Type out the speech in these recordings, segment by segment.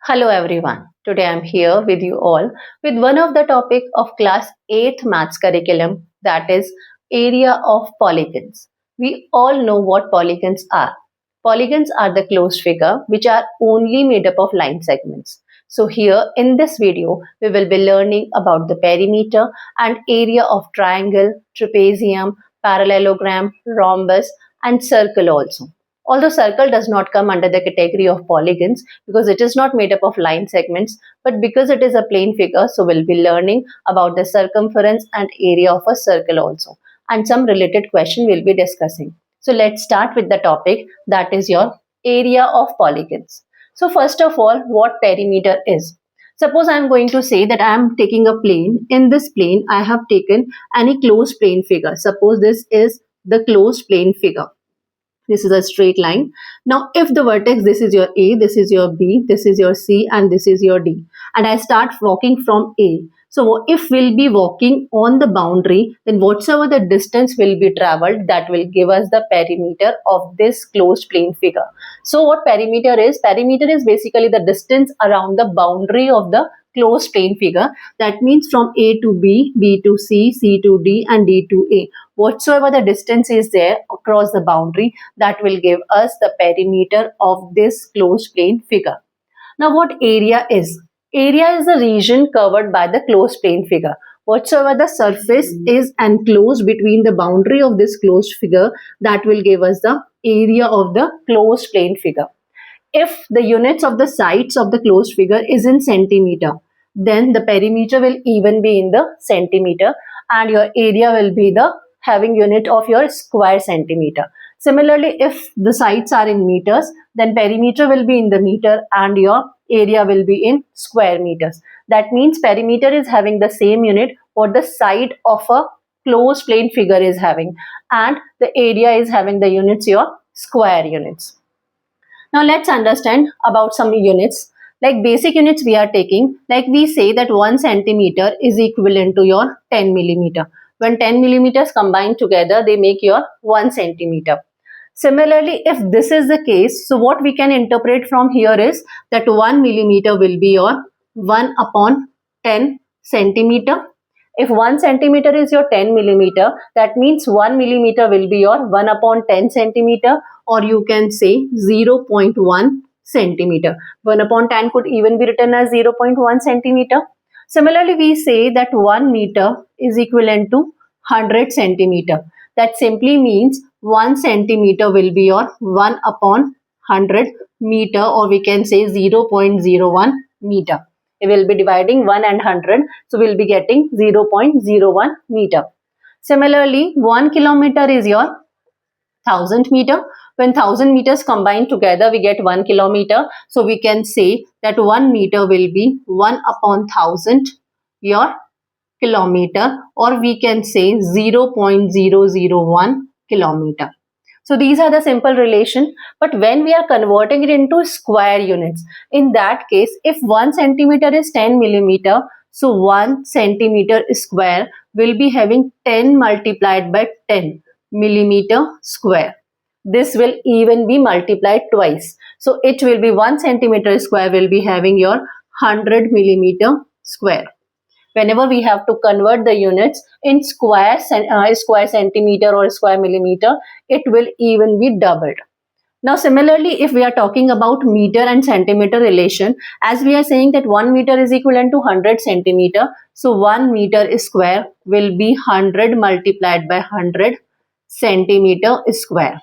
Hello everyone. Today I'm here with you all with one of the topic of class 8th maths curriculum, that is area of polygons. We all know what polygons are. Polygons are the closed figure which are only made up of line segments. So here in this video we will be learning about the perimeter and area of triangle, trapezium, parallelogram, rhombus and circle also. Although circle does not come under the category of polygons because it is not made up of line segments, but because it is a plane figure, so we'll be learning about the circumference and area of a circle also. And some related question we'll be discussing. So let's start with the topic, that is your area of polygons. So first of all, what perimeter is? Suppose I am going to say that I am taking a plane. In this plane, I have taken any closed plane figure. Suppose this is the closed plane figure. This is a straight line. Now, if the vertex, this is your A, this is your B, this is your C, and this is your D, and I start walking from A. So, if we'll be walking on the boundary, then whatsoever the distance will be traveled, that will give us the perimeter of this closed plane figure. So, what perimeter is? Perimeter is basically the distance around the boundary of the closed plane figure. That means from A to B, B to C, C to D, and D to A. Whatsoever the distance is there across the boundary, that will give us the perimeter of this closed plane figure. Now, what area is? Area is the region covered by the closed plane figure. Whatsoever the surface is enclosed between the boundary of this closed figure, that will give us the area of the closed plane figure. If the units of the sides of the closed figure is in centimeter, then the perimeter will even be in the centimeter and your area will be the having unit of your square centimeter. Similarly, if the sides are in meters, then perimeter will be in the meter and your area will be in square meters. That means perimeter is having the same unit what the side of a closed plane figure is having, and the area is having the units your square units. Now let's understand about some units. Like basic units we are taking, like we say that 1 centimeter is equivalent to your 10 millimeter. When 10 millimeters combine together, they make your 1 centimeter. Similarly, if this is the case, so what we can interpret from here is that 1 millimeter will be your 1 upon 10 centimeter. If 1 centimeter is your 10 millimeter, that means 1 millimeter will be your 1 upon 10 centimeter, or you can say 0.1 centimeter. 1 upon 10 could even be written as 0.1 centimeter. Similarly, we say that 1 meter is equivalent to 100 centimeter. That simply means 1 centimeter will be your 1 upon 100 meter, or we can say 0.01 meter. We will be dividing 1 and 100, so we will be getting 0.01 meter. Similarly, 1 kilometer is your 1000 meter. When 1000 meters combine together, we get 1 kilometer. So we can say that 1 meter will be 1 upon 1000 your kilometer, or we can say 0.001 kilometer. So these are the simple relation, but when we are converting it into square units, in that case, if 1 centimeter is 10 millimeter, so 1 centimeter square will be having 10 multiplied by 10 millimeter square. This will even be multiplied twice. So it will be 1 centimeter square will be having your 100 millimeter square. Whenever we have to convert the units in square centimeter or square millimeter, it will even be doubled. Now similarly, if we are talking about meter and centimeter relation, as we are saying that 1 meter is equivalent to 100 centimeter, so 1 meter square will be 100 multiplied by 100 centimeter square.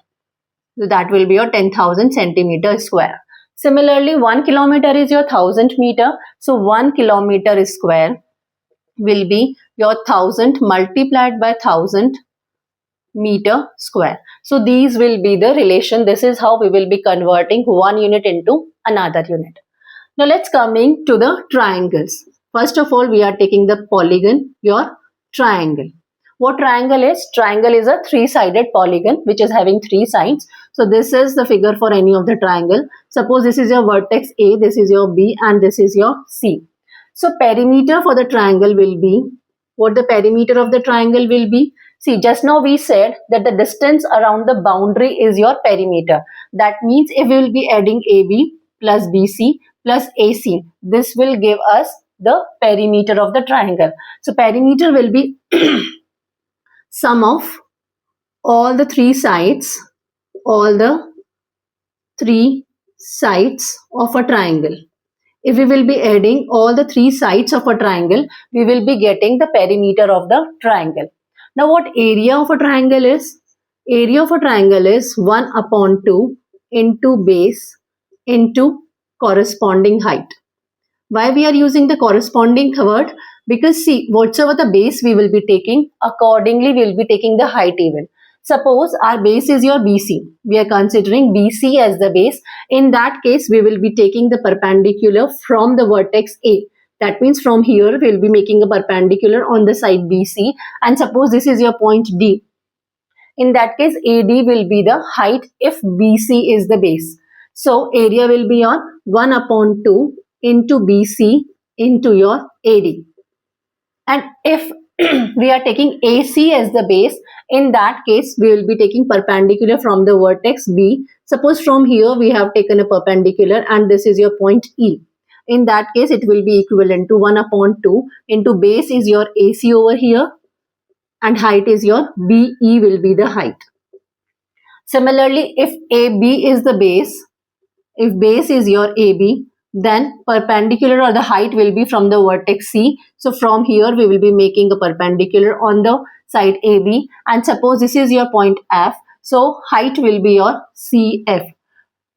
So that will be your 10,000 centimeter square. Similarly, 1 kilometer is your 1000 meter, so 1 kilometer square will be your 1000 multiplied by 1000 meter square. So these will be the relation. This is how we will be converting one unit into another unit. Now let's coming to the triangles. First of all, we are taking the polygon, your triangle. What triangle is? Triangle is a three-sided polygon which is having 3 sides. So this is the figure for any of the triangle. Suppose this is your vertex A, this is your B, and this is your C. So perimeter for the triangle will be, what the perimeter of the triangle will be? See, just now we said that the distance around the boundary is your perimeter. That means if we will be adding AB plus BC, plus AC. This will give us the perimeter of the triangle. So perimeter will be sum of all the three sides of a triangle. If we will be adding all the three sides of a triangle, we will be getting the perimeter of the triangle. Now what area of a triangle is? Area of a triangle is 1 upon 2 into base into corresponding height. Why we are using the corresponding word? Because see, whatever the base we will be taking, accordingly we will be taking the height even. Suppose our base is your BC. We are considering BC as the base. In that case, we will be taking the perpendicular from the vertex A. That means from here, we will be making a perpendicular on the side BC. And suppose this is your point D. In that case, AD will be the height if BC is the base. So, area will be on 1 upon 2 into BC into your AD. And if we are taking AC as the base, in that case, we will be taking perpendicular from the vertex B. Suppose from here, we have taken a perpendicular and this is your point E. In that case, it will be equivalent to 1 upon 2 into base is your AC over here and height is your BE will be the height. Similarly, if AB is the base, if base is your AB, then perpendicular or the height will be from the vertex C. So from here we will be making a perpendicular on the side AB, and suppose this is your point F. So height will be your CF.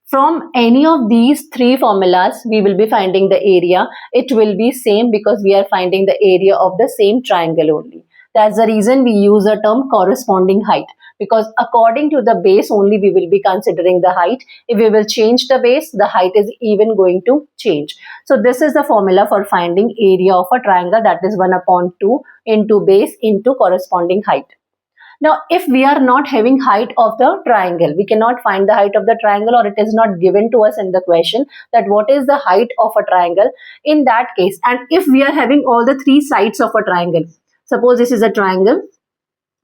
From any of these three formulas, we will be finding the area. It will be same because we are finding the area of the same triangle only. That's the reason we use the term corresponding height, because according to the base only we will be considering the height. If we will change the base, the height is even going to change. So this is the formula for finding area of a triangle, that is 1 upon 2 into base into corresponding height. Now, if we are not having height of the triangle, we cannot find the height of the triangle, or it is not given to us in the question that what is the height of a triangle. In that case, and if we are having all the three sides of a triangle, suppose this is a triangle,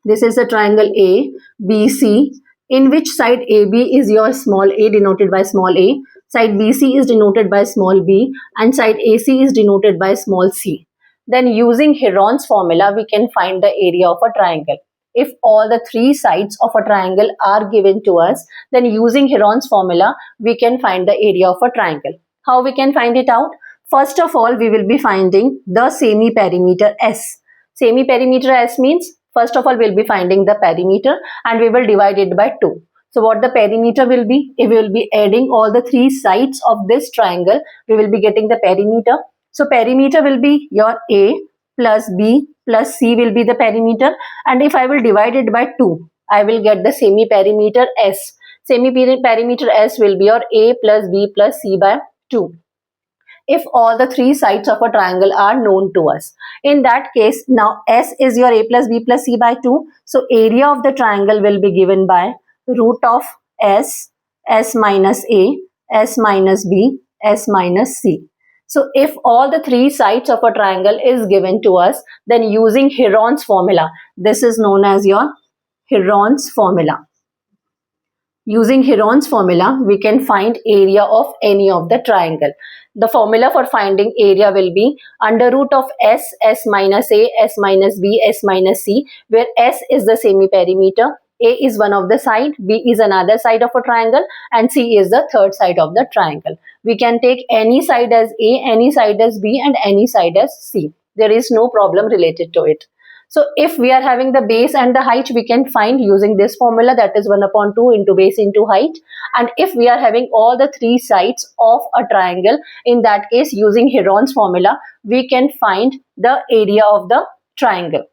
this is a triangle A, B, C, in which side AB is your small a denoted by small a, side BC is denoted by small b, and side AC is denoted by small c. Then using HERON'S formula, we can find the area of a triangle. If all the three sides of a triangle are given to us, then using HERON'S formula, we can find the area of a triangle. How we can find it out? First of all, we will be finding the semi-perimeter S. Semi-perimeter S means, first of all, we will be finding the perimeter and we will divide it by 2. So what the perimeter will be? If we will be adding all the three sides of this triangle, we will be getting the perimeter. So perimeter will be your A plus B plus C will be the perimeter, and if I will divide it by 2, I will get the semi-perimeter S. Semi-perimeter S will be your A plus B plus C by 2. If all the three sides of a triangle are known to us. In that case, now S is your A plus B plus C by 2. So area of the triangle will be given by root of S, S minus A, S minus B, S minus C. So if all the three sides of a triangle is given to us, then using HERON'S formula, this is known as your HERON'S formula. Using HERON'S formula, we can find area of any of the triangle. The formula for finding area will be under root of S, S minus A, S minus B, S minus C, where S is the semi-perimeter, A is one of the side, B is another side of a triangle, and C is the third side of the triangle. We can take any side as A, any side as B, and any side as C. There is no problem related to it. So if we are having the base and the height, we can find using this formula, that is 1 upon 2 into base into height. And if we are having all the three sides of a triangle, in that case using HERON'S formula, we can find the area of the triangle.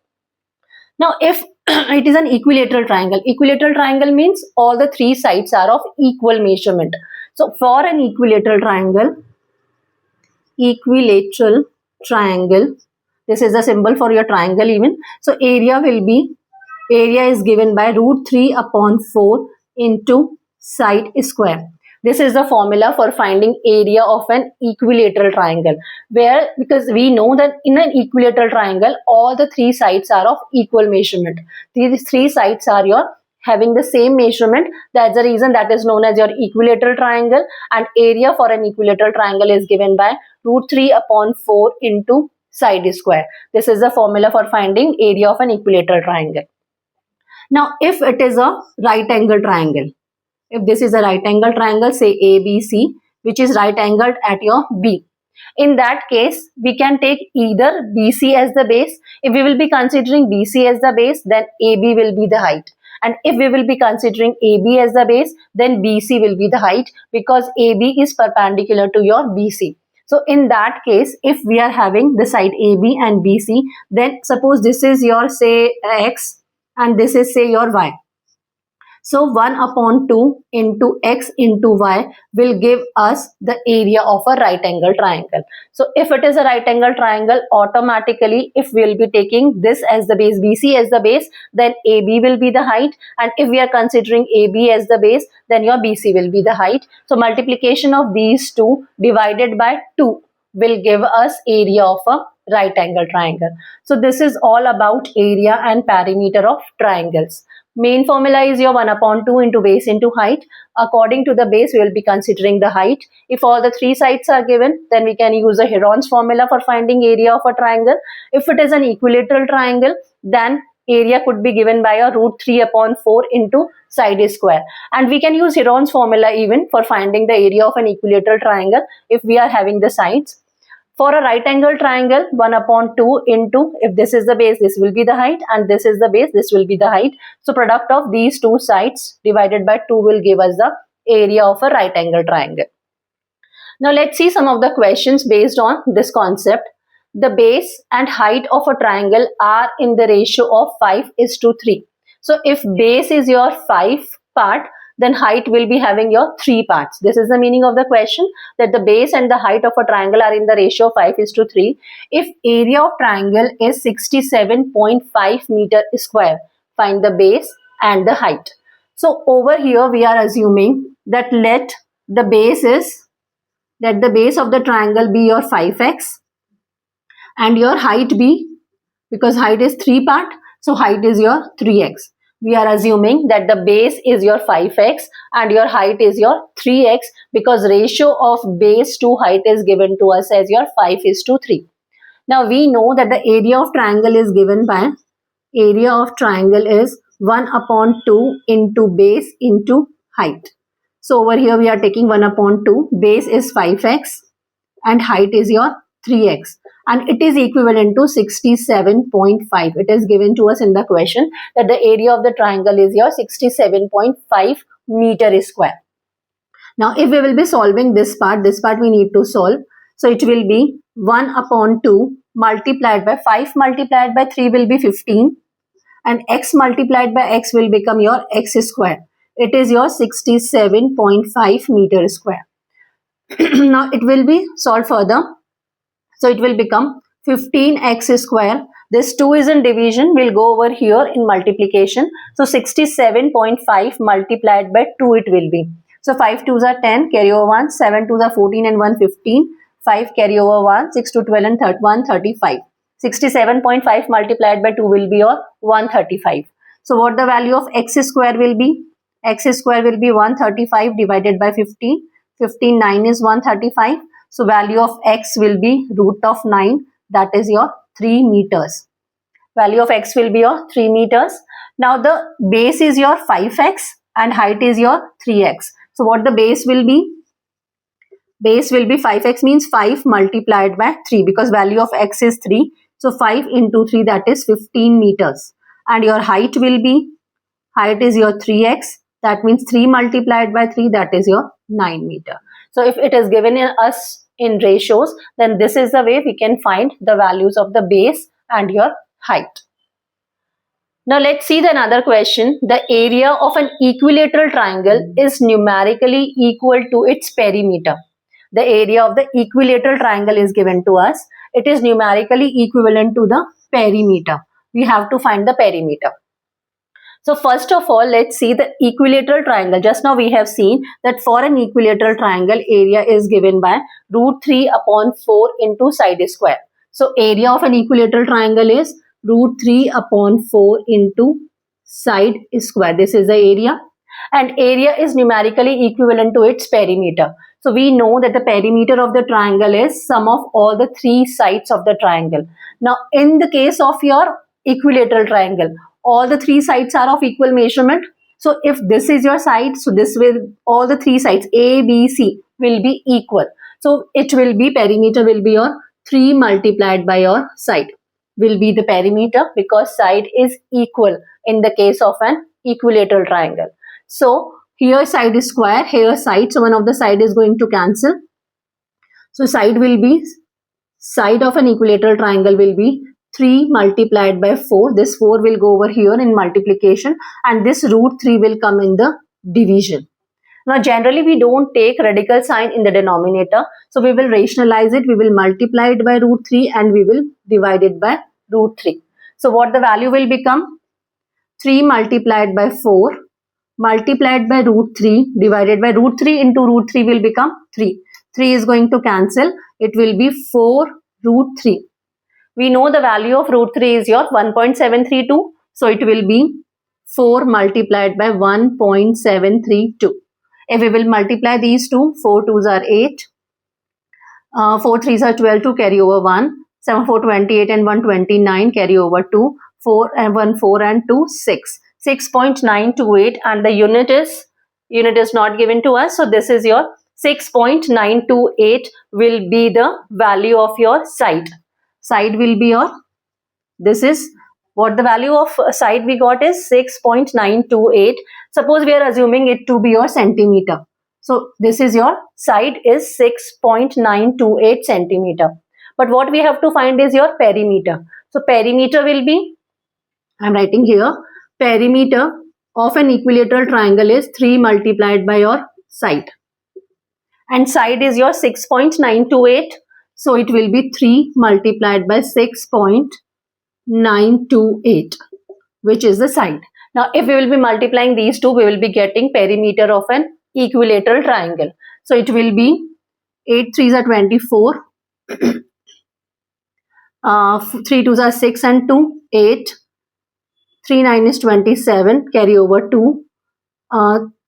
Now if it is an equilateral triangle means all the three sides are of equal measurement. So for an equilateral triangle, this is the symbol for your triangle even. So area is given by root 3 upon 4 into side square. This is the formula for finding area of an equilateral triangle, where, because we know that in an equilateral triangle, all the three sides are of equal measurement. These three sides are your having the same measurement. That's the reason that is known as your equilateral triangle, and area for an equilateral triangle is given by root 3 upon 4 into side square. This is the formula for finding area of an equilateral triangle. Now, if it is a right angle triangle, if this is a right angle triangle, say ABC, which is right angled at your B, in that case, we can take either BC as the base. If we will be considering BC as the base, then AB will be the height. And if we will be considering AB as the base, then BC will be the height, because AB is perpendicular to your BC. So in that case, if we are having the side AB and BC, then suppose this is your, say, X, and this is, say, your Y. So 1 upon 2 into x into y will give us the area of a right angle triangle. So if it is a right angle triangle, automatically if we will be taking this as the base, BC as the base, then AB will be the height, and if we are considering AB as the base, then your BC will be the height. So multiplication of these two divided by 2 will give us area of a right angle triangle. So this is all about area and perimeter of triangles. Main formula is your 1 upon 2 into base into height. According to the base, we will be considering the height. If all the three sides are given, then we can use the HERON'S formula for finding area of a triangle. If it is an equilateral triangle, then area could be given by a root 3 upon 4 into side square. And we can use HERON'S formula even for finding the area of an equilateral triangle if we are having the sides. For a right angle triangle, 1 upon 2 into, if this is the base, this will be the height, and this is the base, this will be the height. So product of these two sides divided by 2 will give us the area of a right angle triangle. Now let's see some of the questions based on this concept. The base and height of a triangle are in the ratio of 5:3. So if base is your 5 part, then height will be having your 3 parts. This is the meaning of the question, that the base and the height of a triangle are in the ratio 5:3. If area of triangle is 67.5 meter square, find the base and the height. So over here we are assuming that let the base of the triangle be your 5x and your height be, because height is 3 part, so height is your 3x. We are assuming that the base is your 5x and your height is your 3x, because ratio of base to height is given to us as your 5:3. Now we know that the area of triangle is given by, area of triangle is 1 upon 2 into base into height. So over here we are taking 1 upon 2, base is 5x and height is your 3x. And it is equivalent to 67.5. It is given to us in the question that the area of the triangle is your 67.5 meter square. Now if we will be solving this part we need to solve. So it will be 1 upon 2 multiplied by 5 multiplied by 3 will be 15, and x multiplied by x will become your x square. It is your 67.5 meter square. Now it will be solved further. So it will become 15x square. This 2 is in division, will go over here in multiplication. So 67.5 multiplied by 2 it will be. So 5 2s are 10, carry over 1, 7 2s are 14 and 1 15, 5 carry over 1, 6 to 12 and 1 35. 67.5 multiplied by 2 will be your 135. So what the value of x square will be? X square will be 135 divided by 15. 15, 9 is 135. So value of x will be root of 9, that is your 3 meters. Value of x will be your 3 meters. Now the base is your 5x and height is your 3x. So what the base will be? Base will be 5x means 5 multiplied by 3, because value of x is 3. So 5 into 3, that is 15 meters. And your height will be, height is your 3x, that means 3 multiplied by 3, that is your 9 meter. So if it is given in us in ratios, then this is the way we can find the values of the base and your height. Now let's see the another question. The area of an equilateral triangle is numerically equal to its perimeter. The area of the equilateral triangle is given to us. It is numerically equivalent to the perimeter. We have to find the perimeter. So first of all, let's see the equilateral triangle. Just now we have seen that for an equilateral triangle, area is given by root 3 upon 4 into side square. So area of an equilateral triangle is root 3 upon 4 into side square. This is the area, and area is numerically equivalent to its perimeter. So we know that the perimeter of the triangle is sum of all the three sides of the triangle. Now in the case of your equilateral triangle, all the three sides are of equal measurement. So if this is your side, so this will, all the three sides A, B, C will be equal. So it will be, perimeter will be your 3 multiplied by your side will be the perimeter, because side is equal in the case of an equilateral triangle. So here side is square, here side, so one of the side is going to cancel. So side will be, side of an equilateral triangle will be 3 multiplied by 4. This 4 will go over here in multiplication, and this root 3 will come in the division. Now generally we don't take radical sign in the denominator, so we will rationalize it. We will multiply it by root 3 and we will divide it by root 3. So what the value will become? 3 multiplied by 4 multiplied by root 3 divided by root 3 into root 3 will become 3. 3 is going to cancel. It will be 4 root 3. We know the value of root 3 is your 1.732. So it will be 4 multiplied by 1.732. If we will multiply these two, 4 2s are 8, 4 3s are 12, to carry over 1, 7 4 28 and 1 29, carry over 2, 4 and 1 4 and 2 6, 6.928, and the unit is not given to us. So this is your 6.928 will be the value of your side. Side will be your, this is what the value of side we got is 6.928. Suppose we are assuming it to be your centimeter. So this is your side is 6.928 centimeter. But what we have to find is your perimeter. So perimeter will be, I am writing here, perimeter of an equilateral triangle is 3 multiplied by your side. And side is your 6.928. So it will be 3 multiplied by 6.928, which is the side. Now if we will be multiplying these two, we will be getting perimeter of an equilateral triangle. So it will be 8 3s are 24, 3 2s are 6 and 2, 8, 3 9 is 27, carry over 2,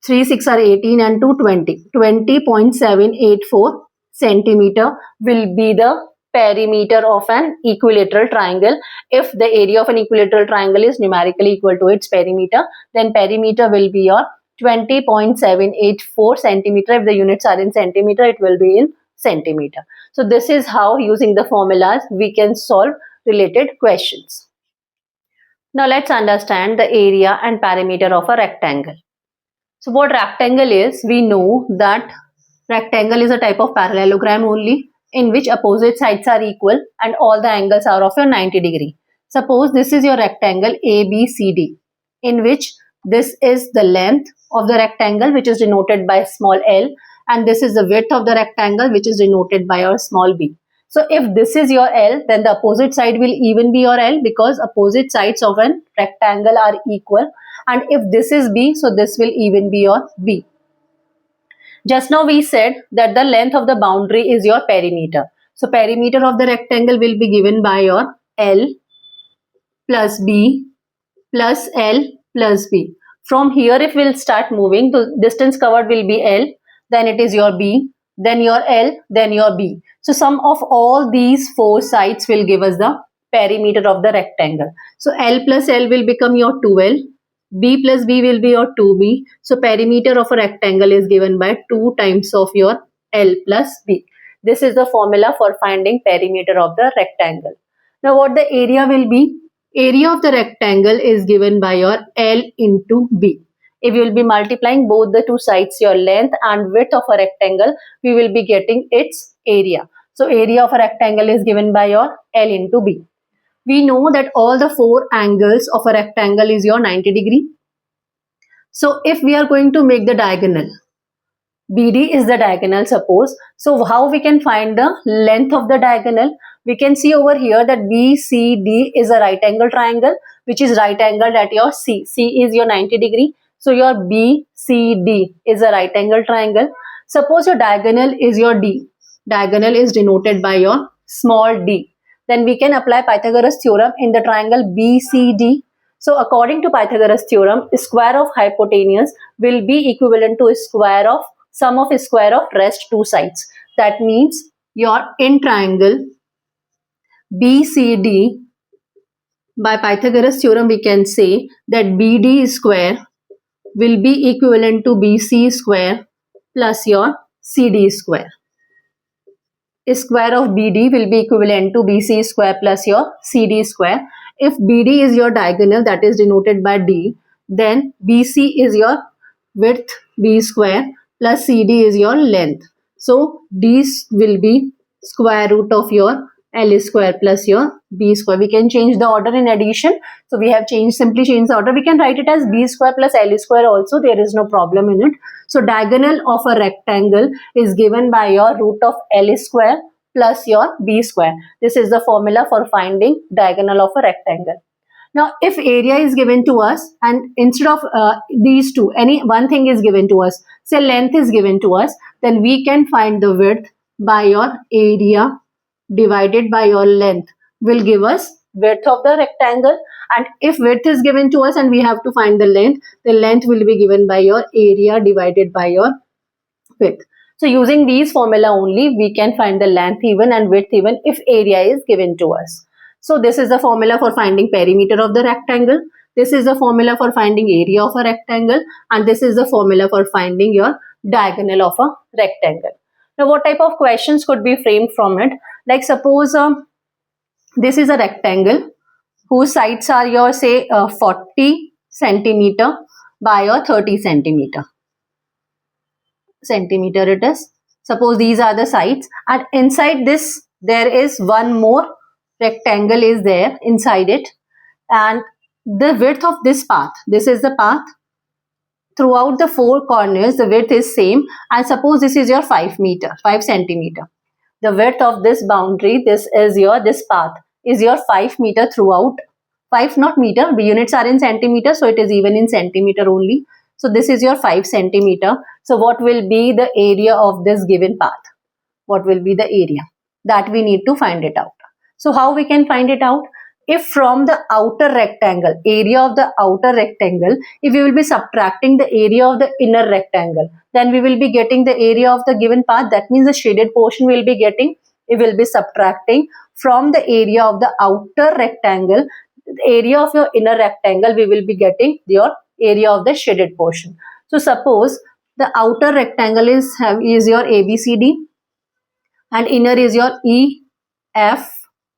3 6 are 18 and 2 20. 20.784 centimeter will be the perimeter of an equilateral triangle. If the area of an equilateral triangle is numerically equal to its perimeter, then perimeter will be your 20.784 centimeter. If the units are in centimeter, it will be in centimeter. So this is how, using the formulas, we can solve related questions. Now let's understand the area and perimeter of a rectangle. So what rectangle is, we know that rectangle is a type of parallelogram only, in which opposite sides are equal and all the angles are of your 90 degree. Suppose this is your rectangle ABCD, in which this is the length of the rectangle, which is denoted by small l, and this is the width of the rectangle, which is denoted by your small b. So if this is your L, then the opposite side will even be your L, because opposite sides of an rectangle are equal. And if this is B, so this will even be your B. Just now we said that the length of the boundary is your perimeter. So perimeter of the rectangle will be given by your L plus B plus L plus B. From here, if we'll start moving, the distance covered will be L, then it is your B, then your L, then your B. So sum of all these four sides will give us the perimeter of the rectangle. So L plus L will become your 2L. B plus B will be your 2B. So perimeter of a rectangle is given by 2 times of your L plus B. This is the formula for finding perimeter of the rectangle. Now what the area will be? Area of the rectangle is given by your L into B. If you will be multiplying both the two sides, your length and width of a rectangle, we will be getting its area. So area of a rectangle is given by your L into B. We know that all the four angles of a rectangle is your 90 degree. So if we are going to make the diagonal, BD is the diagonal, suppose. So how we can find the length of the diagonal? We can see over here that BCD is a right angle triangle, which is right angled at your C. C is your 90 degree. So your BCD is a right angle triangle. Suppose your diagonal is your D. Diagonal is denoted by your small d. Then we can apply Pythagoras theorem in the triangle BCD. So according to Pythagoras theorem, square of hypotenuse will be equivalent to square of sum of square of rest two sides. That means your in triangle BCD, by Pythagoras theorem we can say that BD square will be equivalent to BC square plus your CD square. Square of BD will be equivalent to BC square plus your CD square. If BD is your diagonal, that is denoted by D, then BC is your width, B square, plus CD is your length. So D will be square root of your L square plus your B square. We can change the order in addition. So we have simply changed the order. We can write it as B square plus L square also. There is no problem in it. So diagonal of a rectangle is given by your root of L square plus your B square. This is the formula for finding diagonal of a rectangle. Now, if area is given to us and instead of these two, any one thing is given to us, say length is given to us, then we can find the width by your area divided by your length will give us width of the rectangle. And if width is given to us and we have to find the length will be given by your area divided by your width. So using these formula only, we can find the length even and width even if area is given to us. So this is the formula for finding perimeter of the rectangle. This is the formula for finding area of a rectangle. And this is the formula for finding your diagonal of a rectangle. Now what type of questions could be framed from it? Like suppose this is a rectangle whose sides are your say 40 centimeter by your 30 centimeter it is. Suppose these are the sides and inside this there is one more rectangle is there inside it, and the width of this path, this is the path, throughout the four corners the width is same, and suppose this is your 5 centimeter. The width of this boundary, this path is your 5 meter throughout. 5 not meter, the units are in centimeter, so it is even in centimeter only. So this is your 5 centimeter. So what will be the area of this given path? What will be the area? That we need to find it out. So how we can find it out? If from the outer rectangle, area of the outer rectangle, if we will be subtracting the area of the inner rectangle, then we will be getting the area of the given path. That means the shaded portion we will be getting. It will be subtracting from the area of the outer rectangle, the area of your inner rectangle, we will be getting your area of the shaded portion. So suppose the outer rectangle is your ABCD and inner is your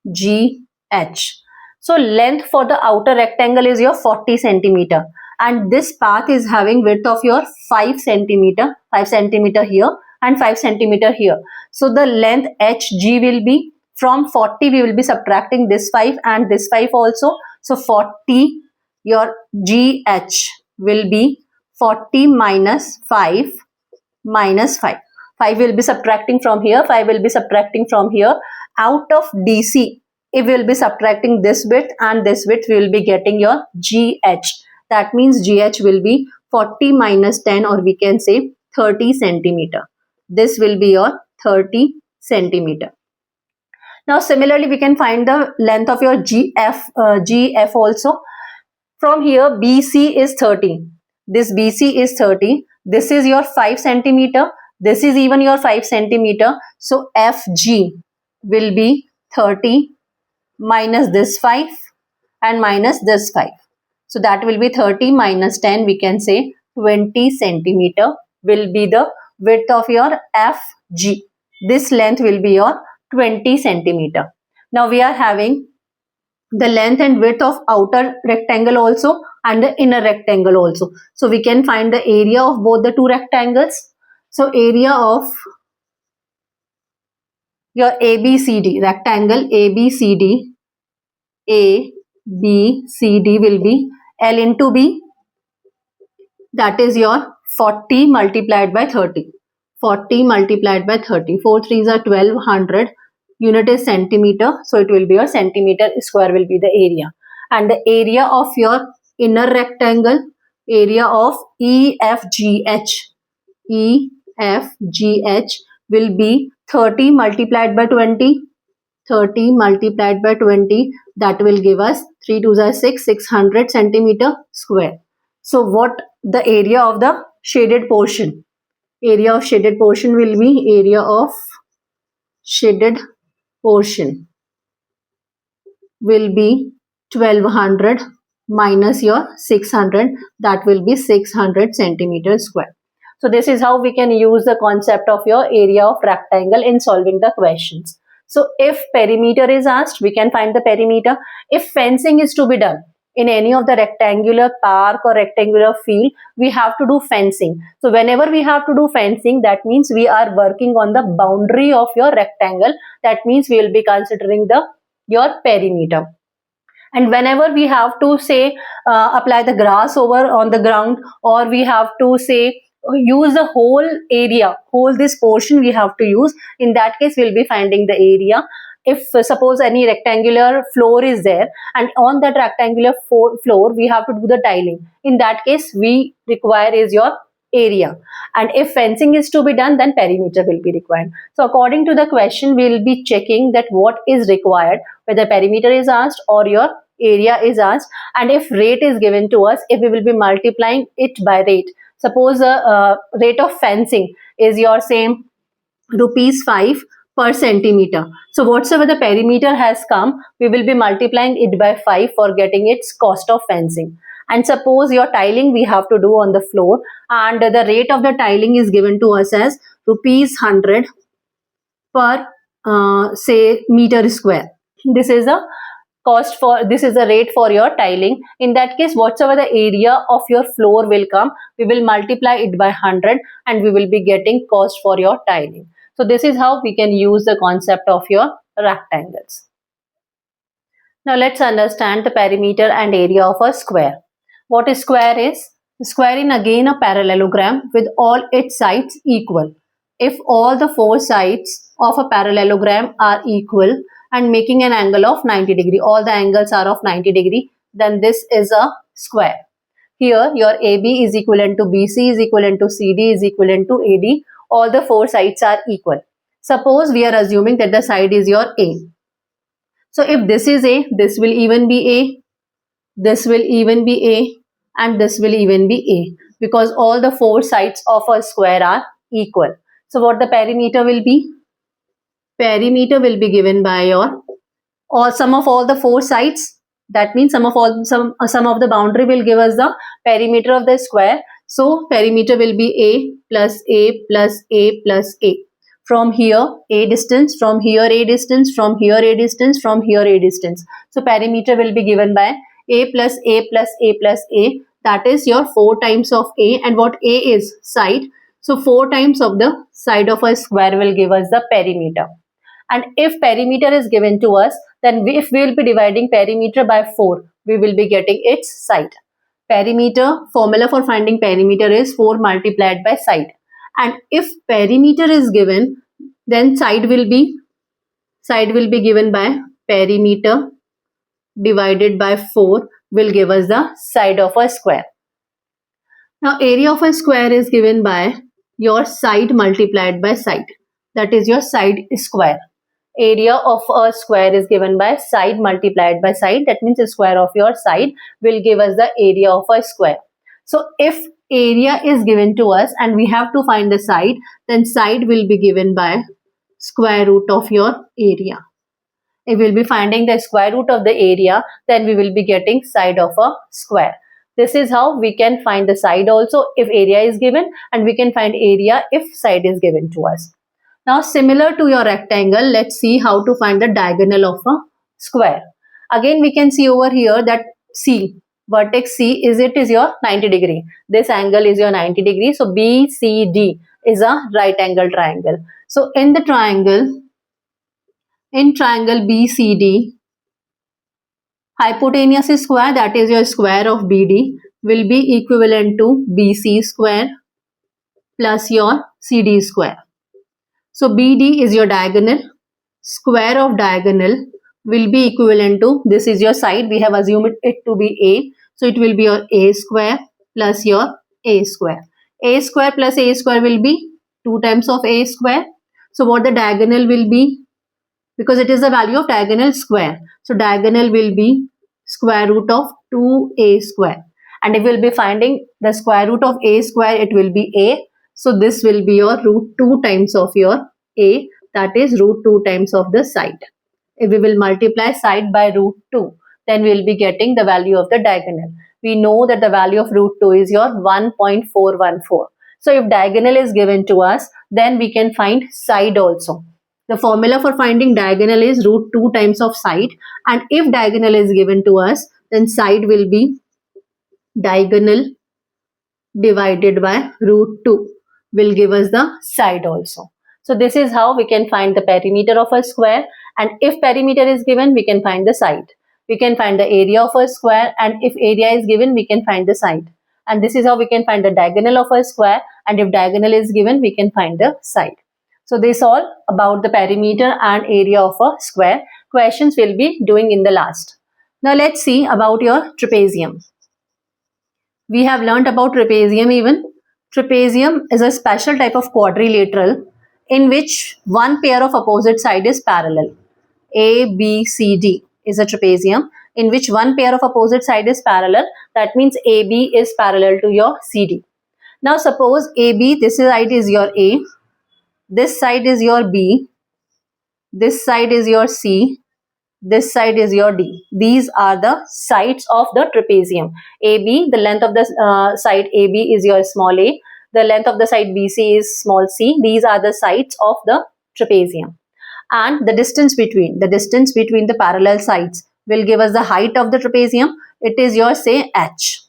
EFGH. So length for the outer rectangle is your 40 centimeter and this path is having width of your 5 centimeter here and 5 centimeter here. So the length HG will be from 40, we will be subtracting this 5 and this 5 also. So 40, your GH will be 40 minus 5 minus 5. 5 will be subtracting from here, 5 will be subtracting from here. Out of DC, if we will be subtracting this width and this width, we will be getting your GH. That means GH will be 40 minus 10, or we can say 30 centimeter. This will be your 30 centimeter. Now similarly, we can find the length of your GF also. From here, BC is 30. This BC is 30. This is your 5 centimeter. This is even your 5 centimeter. So FG will be 30 minus this 5 and minus this 5. So that will be 30 minus 10. We can say 20 centimeter will be the width of your FG. This length will be your 20 centimeter. Now we are having the length and width of outer rectangle also and the inner rectangle also. So we can find the area of both the two rectangles. So area of your ABCD, rectangle ABCD, ABCD will be L into B, that is your 40 multiplied by 30. 40 multiplied by 30. 4 3s are 1200. Unit is centimeter. So it will be your centimeter square will be the area. And the area of your inner rectangle, area of EFGH will be 30 multiplied by 20. 30 multiplied by 20, that will give us 3 2s are 6, 600 centimeter square. So what the area of the shaded portion? Area of shaded portion will be area of shaded portion will be 1200 minus your 600, that will be 600 centimeters square. So this is how we can use the concept of your area of rectangle in solving the questions. So if perimeter is asked, we can find the perimeter. If fencing is to be done in any of the rectangular park or rectangular field, we have to do fencing. So whenever we have to do fencing, that means we are working on the boundary of your rectangle. That means we will be considering your perimeter. And whenever we have to say apply the grass over on the ground, or we have to say use the whole area, whole this portion we have to use, in that case we'll be finding the area. If suppose any rectangular floor is there, and on that rectangular floor we have to do the tiling, in that case we require is your area. And if fencing is to be done, then perimeter will be required. So according to the question, we will be checking that what is required, whether perimeter is asked or your area is asked. And if rate is given to us, if we will be multiplying it by rate, suppose the rate of fencing is your same rupees 5 per centimeter. So whatsoever the perimeter has come, we will be multiplying it by 5 for getting its cost of fencing. And suppose your tiling we have to do on the floor, and the rate of the tiling is given to us as rupees 100 per say meter square. This is a cost for, this is the rate for your tiling. In that case, whatsoever the area of your floor will come, we will multiply it by 100 and we will be getting cost for your tiling. So this is how we can use the concept of your rectangles. Now let's understand the perimeter and area of a square. What a square is? A square is again a parallelogram with all its sides equal. If all the four sides of a parallelogram are equal and making an angle of 90 degree, all the angles are of 90 degree, then this is a square. Here your AB is equivalent to BC is equivalent to CD is equivalent to AD. All the four sides are equal. Suppose we are assuming that the side is your A. So if this is A, this will even be A, this will even be A, and this will even be A, because all the four sides of a square are equal. So what the perimeter will be? Perimeter will be given by your or sum of all the four sides. That means sum of the boundary will give us the perimeter of the square. So perimeter will be A plus A plus A plus A. From here A distance, from here A distance, from here A distance, from here A distance. So perimeter will be given by A plus A plus A plus A. That is your 4 times of A, and what A is? Side. So 4 times of the side of a square will give us the perimeter. And if perimeter is given to us, then if we will be dividing perimeter by 4, we will be getting its side. Perimeter, formula for finding perimeter is 4 multiplied by side. And if perimeter is given, then side will be given by perimeter divided by 4 will give us the side of a square. Now area of a square is given by your side multiplied by side. That is your side square. Area of a square is given by side multiplied by side. That means the square of your side will give us the area of a square. So if area is given to us and we have to find the side, then side will be given by square root of your area. If we will be finding the square root of the area, then we will be getting side of a square. This is how we can find the side also if area is given, and we can find area if side is given to us. Now similar to your rectangle, let's see how to find the diagonal of a square. Again we can see over here that C, vertex C is your 90 degree. This angle is your 90 degree. So BCD is a right angle triangle. So in triangle BCD, hypotenuse square, that is your square of BD, will be equivalent to BC square plus your CD square. So BD is your diagonal. Square of diagonal will be equivalent to, this is your side, we have assumed it to be A. So it will be your A square plus your A square. A square plus A square will be 2 times of A square. So what the diagonal will be? Because it is the value of diagonal square. So diagonal will be square root of 2a square. And if we'll be finding the square root of a square, it will be a. So this will be your root 2 times of your a, that is root 2 times of the side. If we will multiply side by root 2, then we will be getting the value of the diagonal. We know that the value of root 2 is your 1.414. So if diagonal is given to us, then we can find side also. The formula for finding diagonal is root 2 times of side, and if diagonal is given to us, then side will be diagonal divided by root 2 will give us the side also. So this is how we can find the perimeter of a square, and if perimeter is given, we can find the side. We can find the area of a square, and if area is given, we can find the side. And this is how we can find the diagonal of a square, and if diagonal is given, we can find the side. So this all about the perimeter and area of a square. Questions we'll be doing in the last. Now let's see about your trapezium. We have learnt about trapezium even. Trapezium is a special type of quadrilateral in which one pair of opposite side is parallel. A, B, C, D is a trapezium in which one pair of opposite side is parallel. That means AB is parallel to your CD. Now suppose AB, this side is your A, this side is your B, this side is your C, this side is your D. These are the sides of the trapezium. AB, the length of the side AB is your small a, the length of the side BC is small c. These are the sides of the trapezium. And the distance between the parallel sides will give us the height of the trapezium. It is your say h.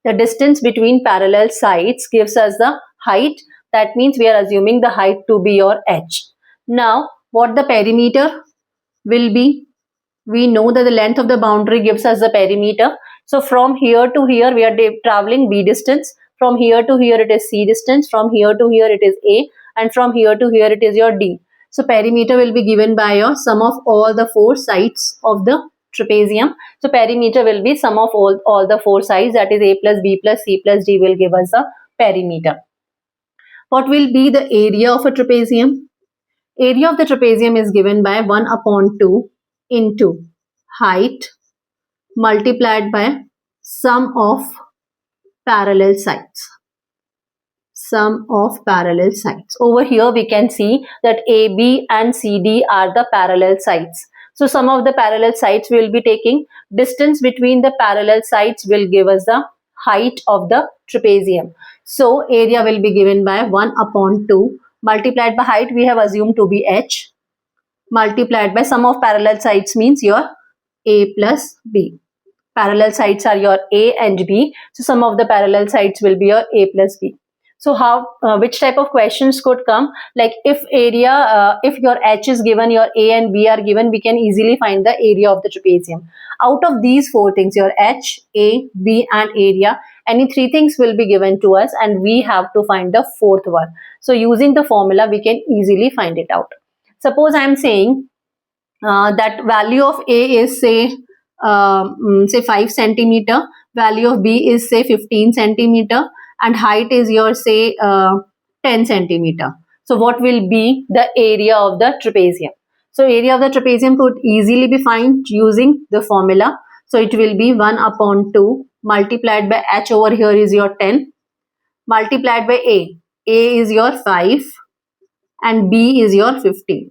The distance between parallel sides gives us the height. That means we are assuming the height to be your h. Now what the perimeter will be? We know that the length of the boundary gives us the perimeter. So from here to here we are traveling b distance. From here to here it is c distance. From here to here it is a, and from here to here it is your d. So perimeter will be given by your sum of all the four sides of the trapezium. So perimeter will be sum of all the four sides, that is a plus b plus c plus d will give us the perimeter. What will be the area of a trapezium? Area of the trapezium is given by 1 upon 2 into height multiplied by sum of parallel sides. Sum of parallel sides. Over here we can see that AB and CD are the parallel sides. So sum of the parallel sides we will be taking. Distance between the parallel sides will give us the height of the trapezium. So area will be given by 1 upon 2 multiplied by height we have assumed to be h multiplied by sum of parallel sides means your a plus b. Parallel sides are your a and b. So sum of the parallel sides will be your a plus b. So how, which type of questions could come? Like if area, if your h is given, your a and b are given, we can easily find the area of the trapezium. Out of these four things, your h, a, b and area, any three things will be given to us and we have to find the fourth one. So using the formula, we can easily find it out. Suppose I am saying that value of a is say 5 centimeter, value of b is say 15 centimeter, and height is your say 10 centimeter. So what will be the area of the trapezium? So area of the trapezium could easily be found using the formula. So it will be 1 upon 2 multiplied by h over here is your 10 multiplied by a. A is your 5 and b is your 15.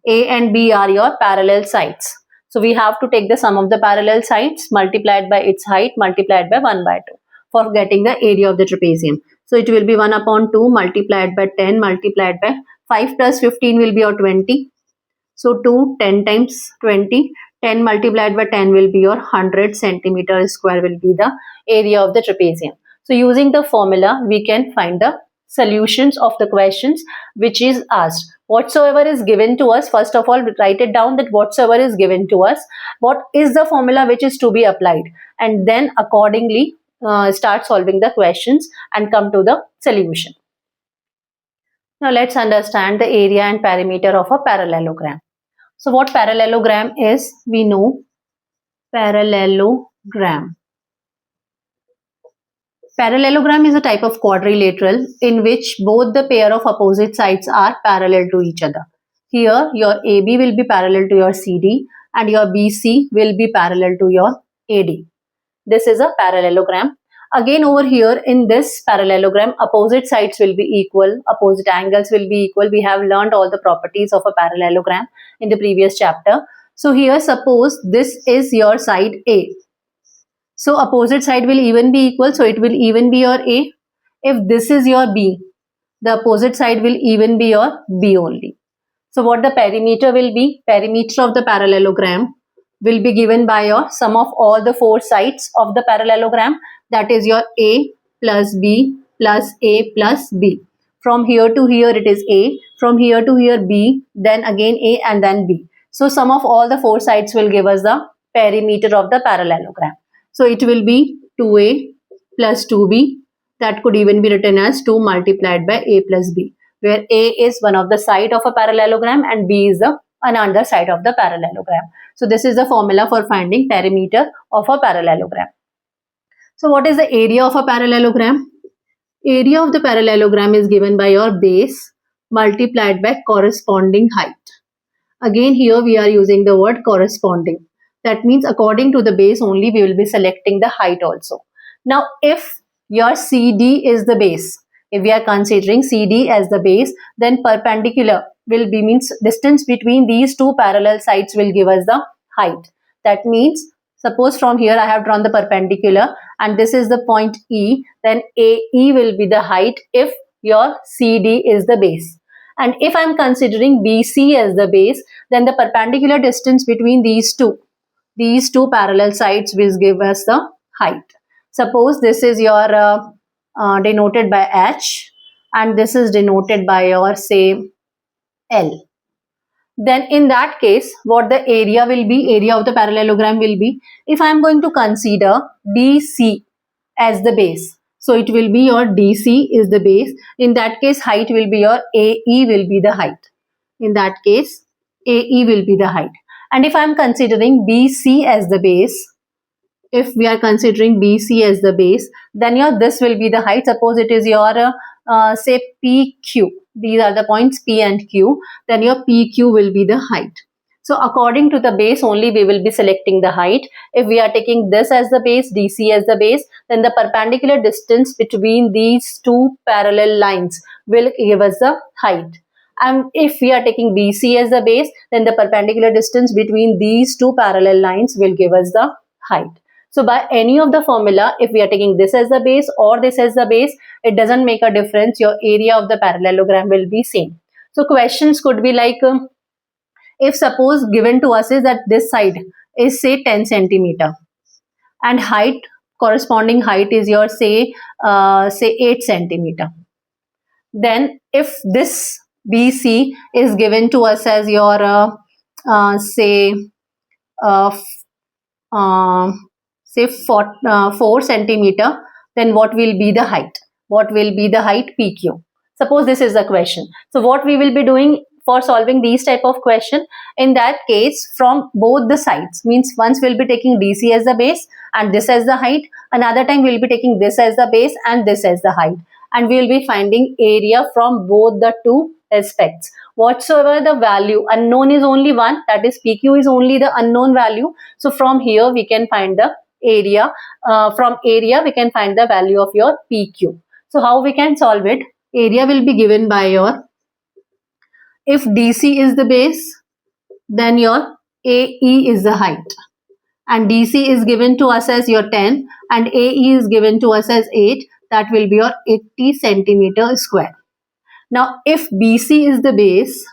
A and b are your parallel sides. So we have to take the sum of the parallel sides multiplied by its height multiplied by 1 by 2 for getting the area of the trapezium. So it will be 1 upon 2 multiplied by 10 multiplied by 5 plus 15 will be your 20. So 2, 10 times 20, 10 multiplied by 10 will be your 100 centimeter square will be the area of the trapezium. So using the formula, we can find the solutions of the questions which is asked. Whatsoever is given to us, first of all, write it down that whatsoever is given to us, what is the formula which is to be applied, and then accordingly start solving the questions and come to the solution. Now let's understand the area and perimeter of a parallelogram. So what parallelogram is, we know parallelogram. Parallelogram is a type of quadrilateral in which both the pair of opposite sides are parallel to each other. Here your AB will be parallel to your CD, and your BC will be parallel to your AD. This is a parallelogram. Again, over here in this parallelogram, opposite sides will be equal, opposite angles will be equal. We have learned all the properties of a parallelogram in the previous chapter. So here, suppose this is your side A. So opposite side will even be equal, so it will even be your A. If this is your B, the opposite side will even be your B only. So what the perimeter will be? Perimeter of the parallelogram will be given by your sum of all the four sides of the parallelogram, that is your A plus B plus A plus B. From here to here it is A, from here to here B, then again A and then B. So sum of all the four sides will give us the perimeter of the parallelogram. So it will be 2A plus 2B, that could even be written as 2 multiplied by A plus B, where A is one of the side of a parallelogram and B is the another side of the parallelogram. So this is the formula for finding perimeter of a parallelogram. So what is the area of a parallelogram? Area of the parallelogram is given by your base multiplied by corresponding height. Again here we are using the word corresponding. That means according to the base only we will be selecting the height also. Now if your CD is the base, if we are considering CD as the base, then perpendicular will be means distance between these two parallel sides will give us the height. That means suppose from here I have drawn the perpendicular and this is the point E, then AE will be the height if your CD is the base. And if I am considering BC as the base, then the perpendicular distance between these two parallel sides will give us the height. Suppose this is your denoted by H and this is denoted by your say L. Then in that case, what the area will be, area of the parallelogram will be, if I am going to consider DC as the base, so it will be your DC is the base. In that case, height will be your AE will be the height. In that case, AE will be the height. And if I am considering BC as the base, if we are considering BC as the base, then your this will be the height. Suppose it is your say PQ. These are the points P and Q. Then your PQ will be the height. So according to the base only we will be selecting the height. If we are taking this as the base, DC as the base, then the perpendicular distance between these two parallel lines will give us the height. And if we are taking BC as the base, then the perpendicular distance between these two parallel lines will give us the height. So by any of the formula, if we are taking this as the base or this as the base, it doesn't make a difference. Your area of the parallelogram will be same. So questions could be like, if suppose given to us is that this side is say 10 centimeter and height, corresponding height is your say 8 centimeter. Then if this BC is given to us as your say 4 centimeter, then what will be the height? What will be the height PQ? Suppose this is the question. So what we will be doing for solving these type of question, in that case from both the sides, means once we'll be taking DC as the base and this as the height, another time we'll be taking this as the base and this as the height, and we will be finding area from both the two aspects. Whatsoever the value unknown is only one, that is PQ is only the unknown value. So from here we can find the area, from area we can find the value of your PQ. So how we can solve it? Area will be given by your, if DC is the base, then your AE is the height, and DC is given to us as your 10 and AE is given to us as 8, that will be your 80 centimeter square. Now if BC is the base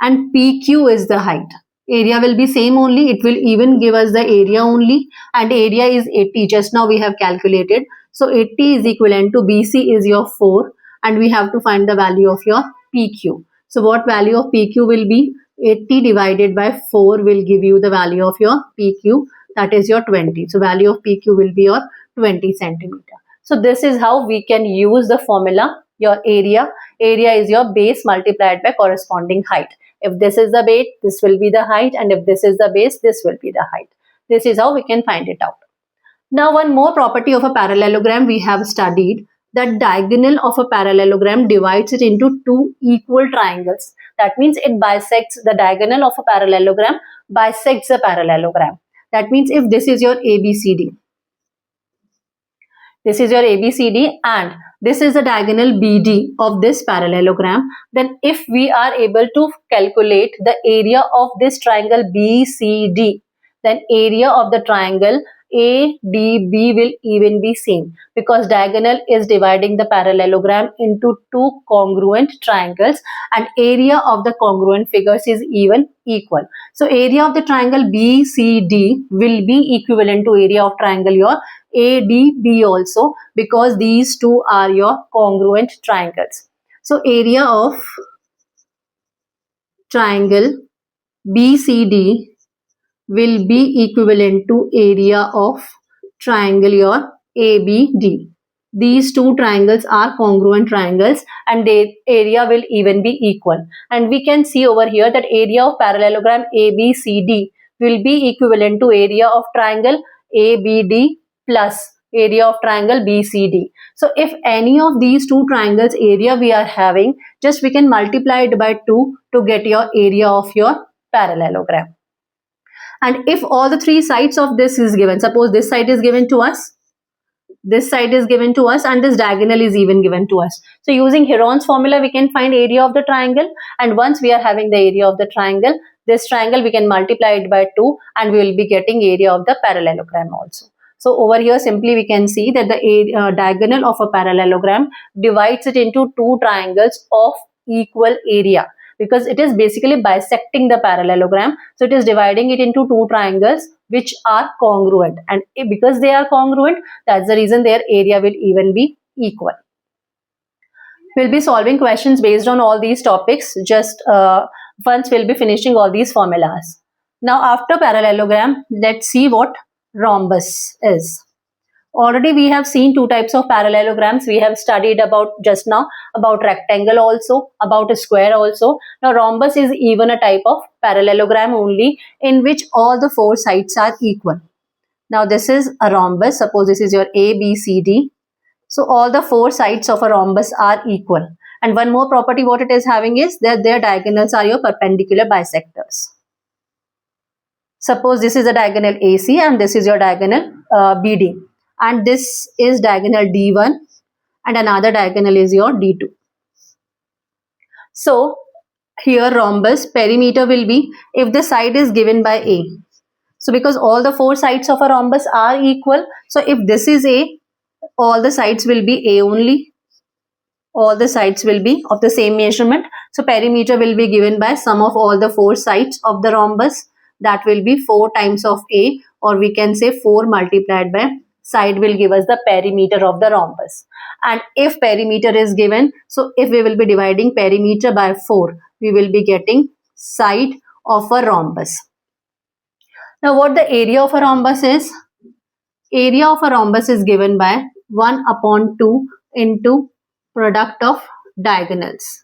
and PQ is the height, area will be same only, it will even give us the area only, and area is 80, just now we have calculated. So 80 is equivalent to BC is your 4 and we have to find the value of your PQ. So what value of PQ will be? 80 divided by 4 will give you the value of your PQ, that is your 20. So value of PQ will be your 20 centimeter. So this is how we can use the formula. Your area is your base multiplied by corresponding height. If this is the base, this will be the height, and if this is the base, this will be the height. This is how we can find it out. Now one more property of a parallelogram we have studied, the diagonal of a parallelogram divides it into two equal triangles. That means it bisects the diagonal of a parallelogram, bisects a parallelogram. That means if this is your ABCD, this is your ABCD and this is the diagonal BD of this parallelogram, then if we are able to calculate the area of this triangle BCD, then area of the triangle ADB will even be same, because diagonal is dividing the parallelogram into two congruent triangles and area of the congruent figures is even equal. So area of the triangle BCD will be equivalent to area of triangle your ADB also, because these two are your congruent triangles. So area of triangle BCD will be equivalent to area of triangle your ABD. These two triangles are congruent triangles and their area will even be equal. And we can see over here that area of parallelogram ABCD will be equivalent to area of triangle ABD plus area of triangle BCD. So if any of these two triangles area we are having, just we can multiply it by 2 to get your area of your parallelogram. And if all the three sides of this is given, suppose this side is given to us, this side is given to us, and this diagonal is even given to us. So using HERON'S formula, we can find area of the triangle, and once we are having the area of the triangle, this triangle we can multiply it by 2 and we will be getting area of the parallelogram also. So over here simply we can see that the diagonal of a parallelogram divides it into two triangles of equal area, because it is basically bisecting the parallelogram. So it is dividing it into two triangles which are congruent, and because they are congruent, that's the reason their area will even be equal. We'll be solving questions based on all these topics just once we'll be finishing all these formulas. Now after parallelogram, let's see what rhombus is. Already we have seen two types of parallelograms. We have studied about just now about rectangle also, about a square also. Now rhombus is even a type of parallelogram only, in which all the four sides are equal. Now this is a rhombus. Suppose this is your ABCD. So all the four sides of a rhombus are equal. And one more property what it is having is that their diagonals are your perpendicular bisectors. Suppose this is a diagonal AC and this is your diagonal BD. And this is diagonal D1 and another diagonal is your D2. So here rhombus perimeter will be if the side is given by A. So because all the four sides of a rhombus are equal, so if this is A, all the sides will be A only. All the sides will be of the same measurement. So perimeter will be given by sum of all the four sides of the rhombus. That will be 4 times of A, or we can say 4 multiplied by side will give us the perimeter of the rhombus. And if perimeter is given, so if we will be dividing perimeter by 4, we will be getting side of a rhombus. Now what the area of a rhombus is? Area of a rhombus is given by 1 upon 2 into product of diagonals.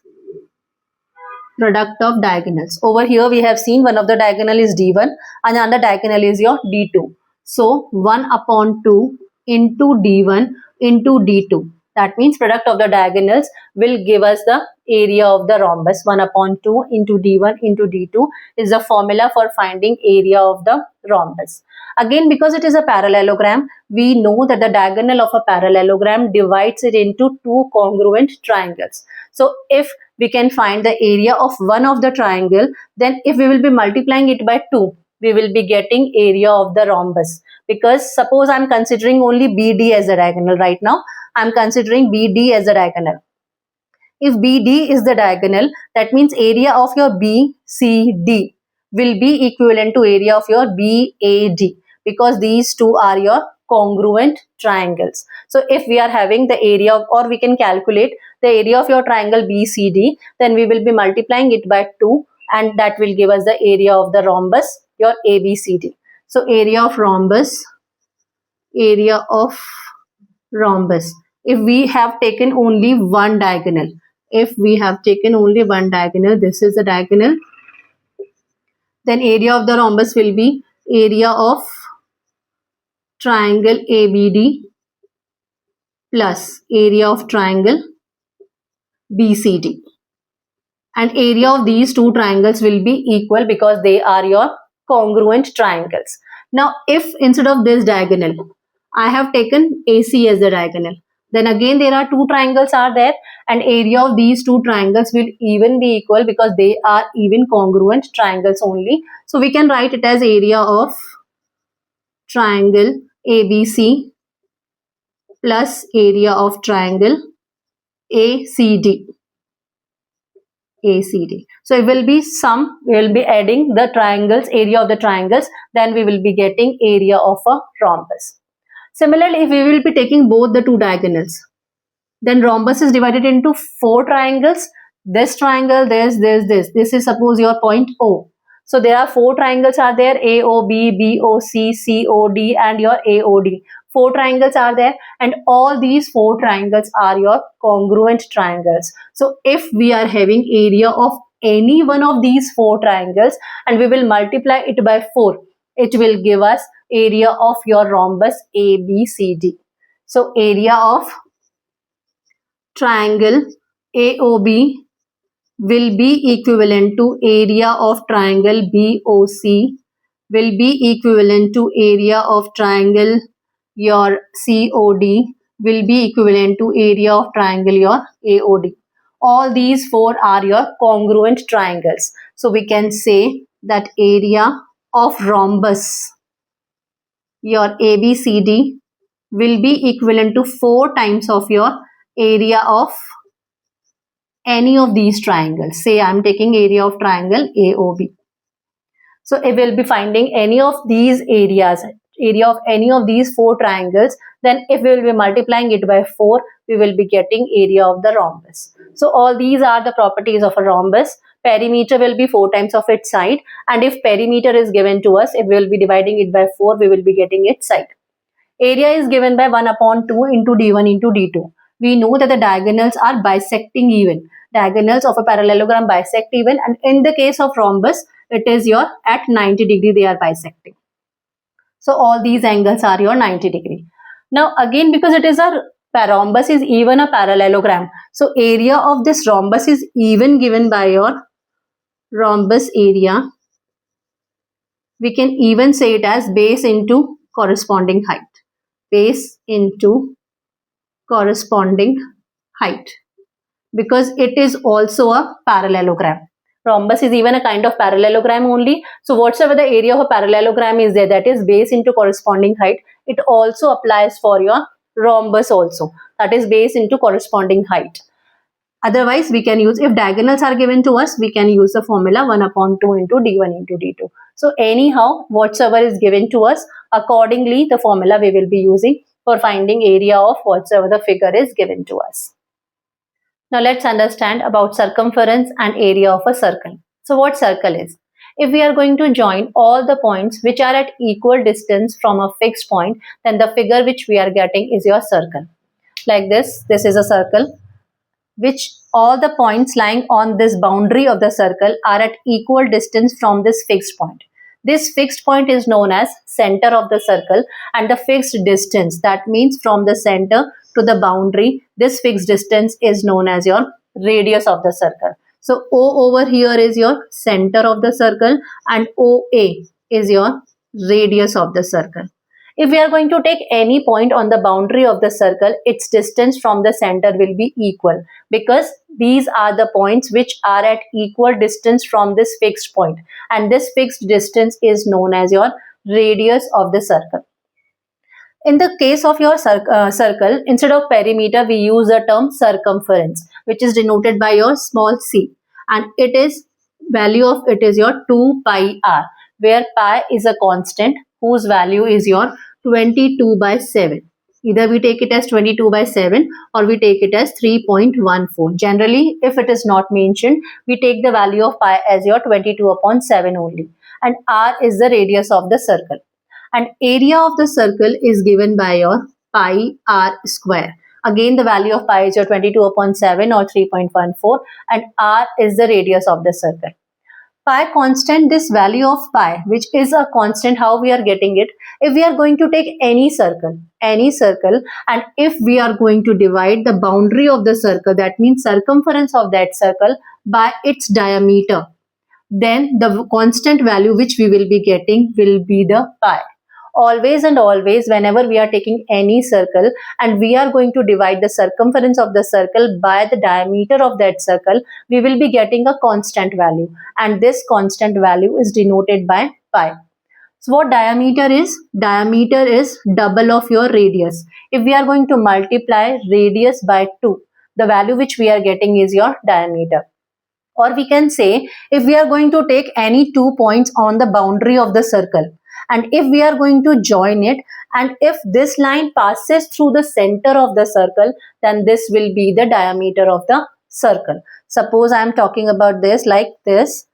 Product of diagonals. Over here we have seen one of the diagonal is D1 and another diagonal is your D2. So 1 upon 2 into D1 into D2. That means product of the diagonals will give us the area of the rhombus. 1 upon 2 into D1 into D2 is the formula for finding area of the rhombus. Again, because it is a parallelogram, we know that the diagonal of a parallelogram divides it into two congruent triangles. So if we can find the area of one of the triangle, then if we will be multiplying it by 2, we will be getting area of the rhombus. Because suppose I am considering only BD as a diagonal right now, I am considering BD as a diagonal. If BD is the diagonal, that means area of your BCD will be equivalent to area of your BAD, because these two are your congruent triangles. So if we are having the area of, or we can calculate the area of your triangle BCD, then we will be multiplying it by 2 and that will give us the area of the rhombus, your ABCD. So area of rhombus, area of rhombus. If we have taken only one diagonal, if we have taken only one diagonal, this is the diagonal, then area of the rhombus will be area of triangle ABD plus area of triangle BCD. And area of these two triangles will be equal because they are your congruent triangles. Now, if instead of this diagonal, I have taken AC as the diagonal, then again there are two triangles are there, and area of these two triangles will even be equal because they are even congruent triangles only. So we can write it as area of triangle ABC plus area of triangle ACD. ACD. So it will be sum, we will be adding the triangles, area of the triangles, then we will be getting area of a rhombus. Similarly, if we will be taking both the two diagonals, then rhombus is divided into four triangles. This triangle, this is suppose your point O. So there are four triangles are there, AOB, BOC, COD and your AOD. Four triangles are there, and all these four triangles are your congruent triangles. So if we are having area of any one of these four triangles and we will multiply it by 4, it will give us area of your rhombus ABCD. So area of triangle AOB will be equivalent to area of triangle BOC, will be equivalent to area of triangle your COD, will be equivalent to area of triangle your AOD. All these four are your congruent triangles. So we can say that area of rhombus, your ABCD, will be equivalent to 4 times of your area of any of these triangles. Say I am taking area of triangle AOB. So if we will be finding any of these areas, area of any of these four triangles, then if we will be multiplying it by 4, we will be getting area of the rhombus. So all these are the properties of a rhombus. Perimeter will be 4 times of its side, and if perimeter is given to us, if we will be dividing it by 4, we will be getting its side. Area is given by 1 upon 2 into D1 into D2. We know that the diagonals are bisecting even. Diagonals of a parallelogram bisect even, and in the case of rhombus, it is your at 90 degree they are bisecting. So all these angles are your 90 degree. Now again, because it is a rhombus is even a parallelogram, so area of this rhombus is even given by your rhombus area. We can even say it as base into corresponding height. Base into corresponding height, because it is also a parallelogram. Rhombus is even a kind of parallelogram only. So whatsoever the area of a parallelogram is there, that is base into corresponding height, it also applies for your rhombus also, that is base into corresponding height. Otherwise, we can use, if diagonals are given to us, we can use the formula 1 upon 2 into D1 into D2. So anyhow, whatsoever is given to us, accordingly the formula we will be using for finding area of whatsoever the figure is given to us. Now let's understand about circumference and area of a circle. So what circle is? If we are going to join all the points which are at equal distance from a fixed point, then the figure which we are getting is your circle. Like this is a circle, which all the points lying on this boundary of the circle are at equal distance from this fixed point. This fixed point is known as center of the circle, and the fixed distance, that means from the center to the boundary, this fixed distance is known as your radius of the circle. So O over here is your center of the circle and OA is your radius of the circle. If we are going to take any point on the boundary of the circle, its distance from the center will be equal, because these are the points which are at equal distance from this fixed point, and this fixed distance is known as your radius of the circle. In the case of your circle, instead of perimeter, we use the term circumference, which is denoted by your small c, and it is value of it is your 2 pi r, where pi is a constant whose value is your 22 by 7. Either we take it as 22 by 7 or we take it as 3.14. Generally, if it is not mentioned, we take the value of pi as your 22 upon 7 only, and r is the radius of the circle. And area of the circle is given by your pi r square. Again, the value of pi is your 22 upon 7 or 3.14, and r is the radius of the circle. Pi constant, this value of pi, which is a constant, how we are getting it? If we are going to take any circle, and if we are going to divide the boundary of the circle, that means circumference of that circle, by its diameter, then the constant value which we will be getting will be the pi. Always and always, whenever we are taking any circle and we are going to divide the circumference of the circle by the diameter of that circle, we will be getting a constant value, and this constant value is denoted by pi. So what diameter is? Diameter is double of your radius. If we are going to multiply radius by 2, the value which we are getting is your diameter. Or we can say, if we are going to take any 2 points on the boundary of the circle, and if we are going to join it, and if this line passes through the center of the circle, then this will be the diameter of the circle. Suppose I am talking about this like this.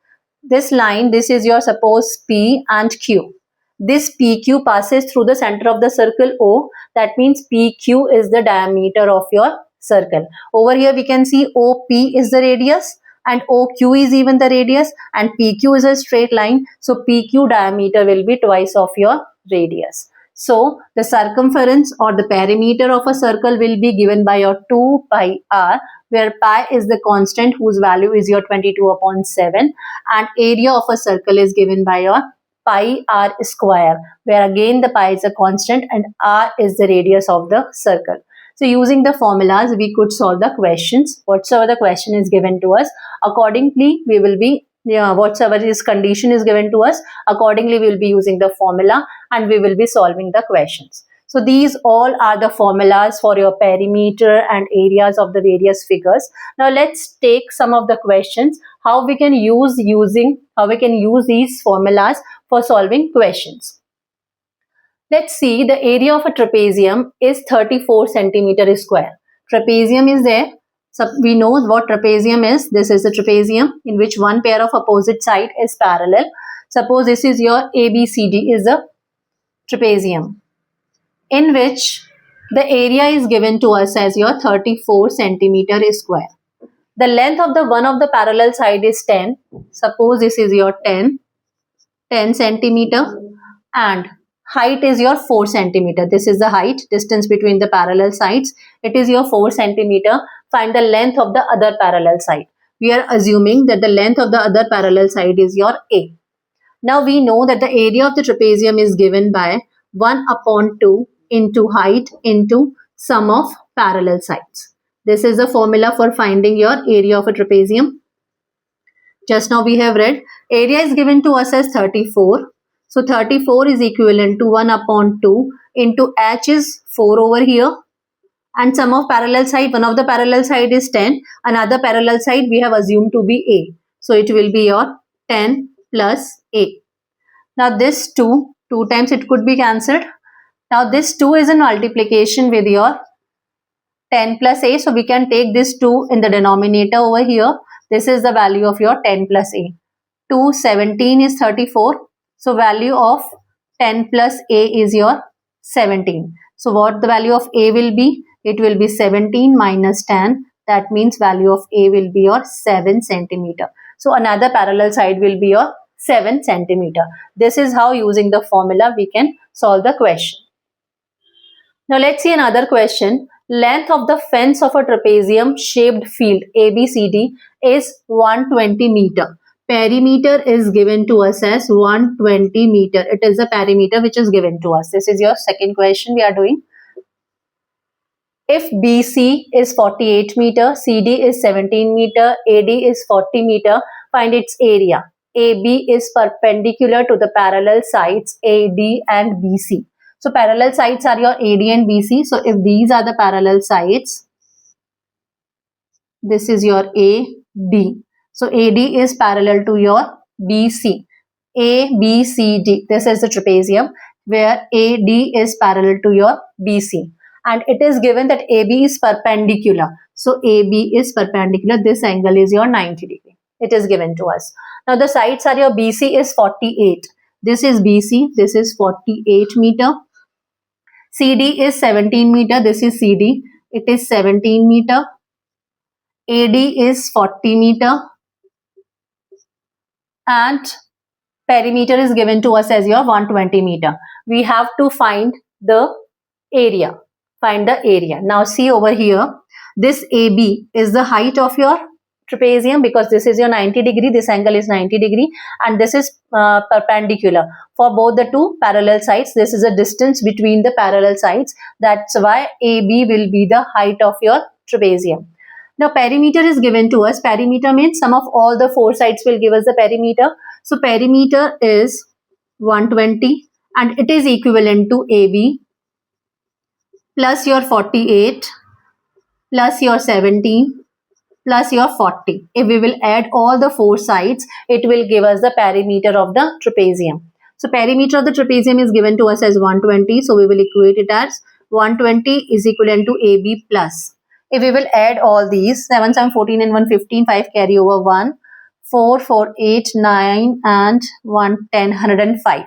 This line, this is your suppose P and Q. This PQ passes through the center of the circle O. That means PQ is the diameter of your circle. Over here we can see OP is the radius, and OQ is even the radius, and PQ is a straight line. So PQ diameter will be twice of your radius. So the circumference or the perimeter of a circle will be given by your 2 pi r, where pi is the constant whose value is your 22/7, and area of a circle is given by your pi r square, where again the pi is a constant and r is the radius of the circle. So using the formulas, we could solve the questions. Whatsoever the question is given to us, accordingly we will be, whatsoever this condition is given to us, accordingly we will be using the formula and we will be solving the questions. So these all are the formulas for your perimeter and areas of the various figures. Now let's take some of the questions, how we can use these formulas for solving questions. Let's see, the area of a trapezium is 34 centimeter square. Trapezium is there. So we know what trapezium is. This is a trapezium in which one pair of opposite side is parallel. Suppose this is your ABCD is a trapezium in which the area is given to us as your 34 centimeter square. The length of the one of the parallel side is 10. Suppose this is your 10 centimeter, and height is your 4 centimeter. This is the height, distance between the parallel sides. It is your 4 centimeter. Find the length of the other parallel side. We are assuming that the length of the other parallel side is your A. Now we know that the area of the trapezium is given by 1/2 into height into sum of parallel sides. This is the formula for finding your area of a trapezium. Just now we have read, area is given to us as 34. So 34 is equivalent to 1/2 into h is 4 over here, and sum of parallel side, one of the parallel side is 10, another parallel side we have assumed to be A. So it will be your 10 plus A. Now this 2 times it could be cancelled. Now this 2 is in multiplication with your 10 plus A. So we can take this 2 in the denominator over here. This is the value of your 10 plus A. 2, 17 is 34. So value of 10 plus A is your 17. So what the value of A will be? It will be 17 minus 10. That means value of A will be your 7 centimeter. So another parallel side will be your 7 centimeter. This is how, using the formula, we can solve the question. Now let's see another question. Length of the fence of a trapezium shaped field ABCD is 120 meter. Perimeter is given to us as 120 meter. It is the perimeter which is given to us. This is your second question we are doing. If BC is 48 meter, CD is 17 meter, AD is 40 meter, find its area. AB is perpendicular to the parallel sides AD and BC. So parallel sides are your AD and BC. So if these are the parallel sides, this is your AD. So AD is parallel to your BC. ABCD. This is the trapezium where AD is parallel to your BC. And it is given that AB is perpendicular. So AB is perpendicular. This angle is your 90 degree. It is given to us. Now the sides are your BC is 48. This is BC. This is 48 meter. CD is 17 meter. This is CD. It is 17 meter. AD is 40 meter. and perimeter is given to us as your 120 meter. We have to find the area. Find the area. Now see over here, this AB is the height of your trapezium, because this is your 90 degree, this angle is 90 degree, and this is perpendicular for both the two parallel sides. This is a distance between the parallel sides. That's why AB will be the height of your trapezium. Now perimeter is given to us. Perimeter means sum of all the four sides will give us the perimeter. So perimeter is 120 and it is equivalent to AB plus your 48 plus your 17 plus your 40. If we will add all the four sides, it will give us the perimeter of the trapezium. So perimeter of the trapezium is given to us as 120. So we will equate it as 120 is equivalent to AB plus. If we will add all these, 7, 7, 14 and 1, 15, 5 carry over 1, 4, 4, 8, 9 and 1, 10, 105.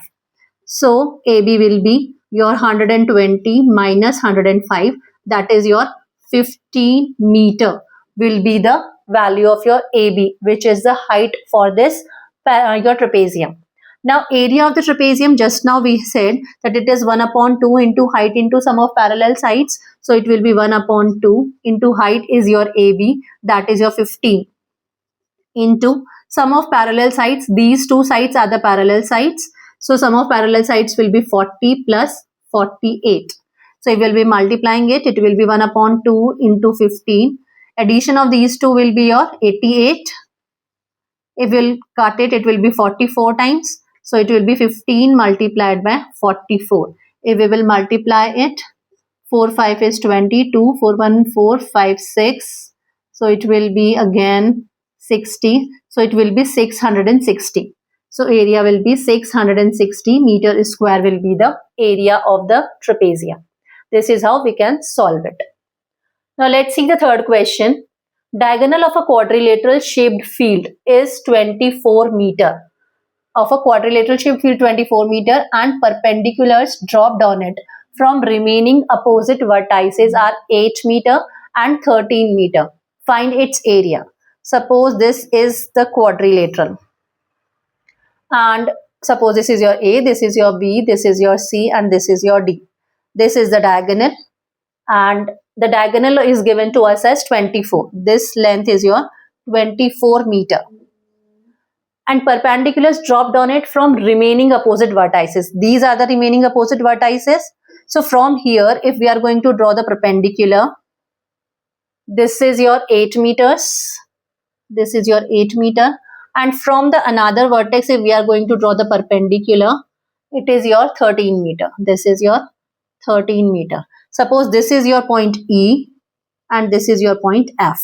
So AB will be your 120 minus 105, that is your 15 meter will be the value of your AB, which is the height for this your trapezium. Now area of the trapezium, just now we said that it is 1 upon 2 into height into sum of parallel sides. So it will be 1 upon 2 into height is your AB, that is your 15, into sum of parallel sides. These two sides are the parallel sides. So sum of parallel sides will be 40 plus 48. So if we will be multiplying it, it will be 1 upon 2 into 15. Addition of these two will be your 88. If we'll cut it, it will be 44 times. So it will be 15 multiplied by 44. If we will multiply it, 4 5 is 22, 4 1 4 5 6. So it will be again 60. So it will be 660. So area will be 660 meter square will be the area of the trapezium. This is how we can solve it. Now let's see the third question. Diagonal of a quadrilateral shaped field is 24 meter. Of a quadrilateral shaped field 24 meter and perpendiculars dropped on it from remaining opposite vertices are 8 meter and 13 meter. Find its area. Suppose this is the quadrilateral. And suppose this is your A, this is your B, this is your C and this is your D. This is the diagonal and the diagonal is given to us as 24. This length is your 24 meter. And perpendiculars dropped on it from remaining opposite vertices. These are the remaining opposite vertices. So from here, if we are going to draw the perpendicular, this is your 8 meters. This is your 8 meter. And from the another vertex, if we are going to draw the perpendicular, it is your 13 meter. This is your 13 meter. Suppose this is your point E and this is your point F.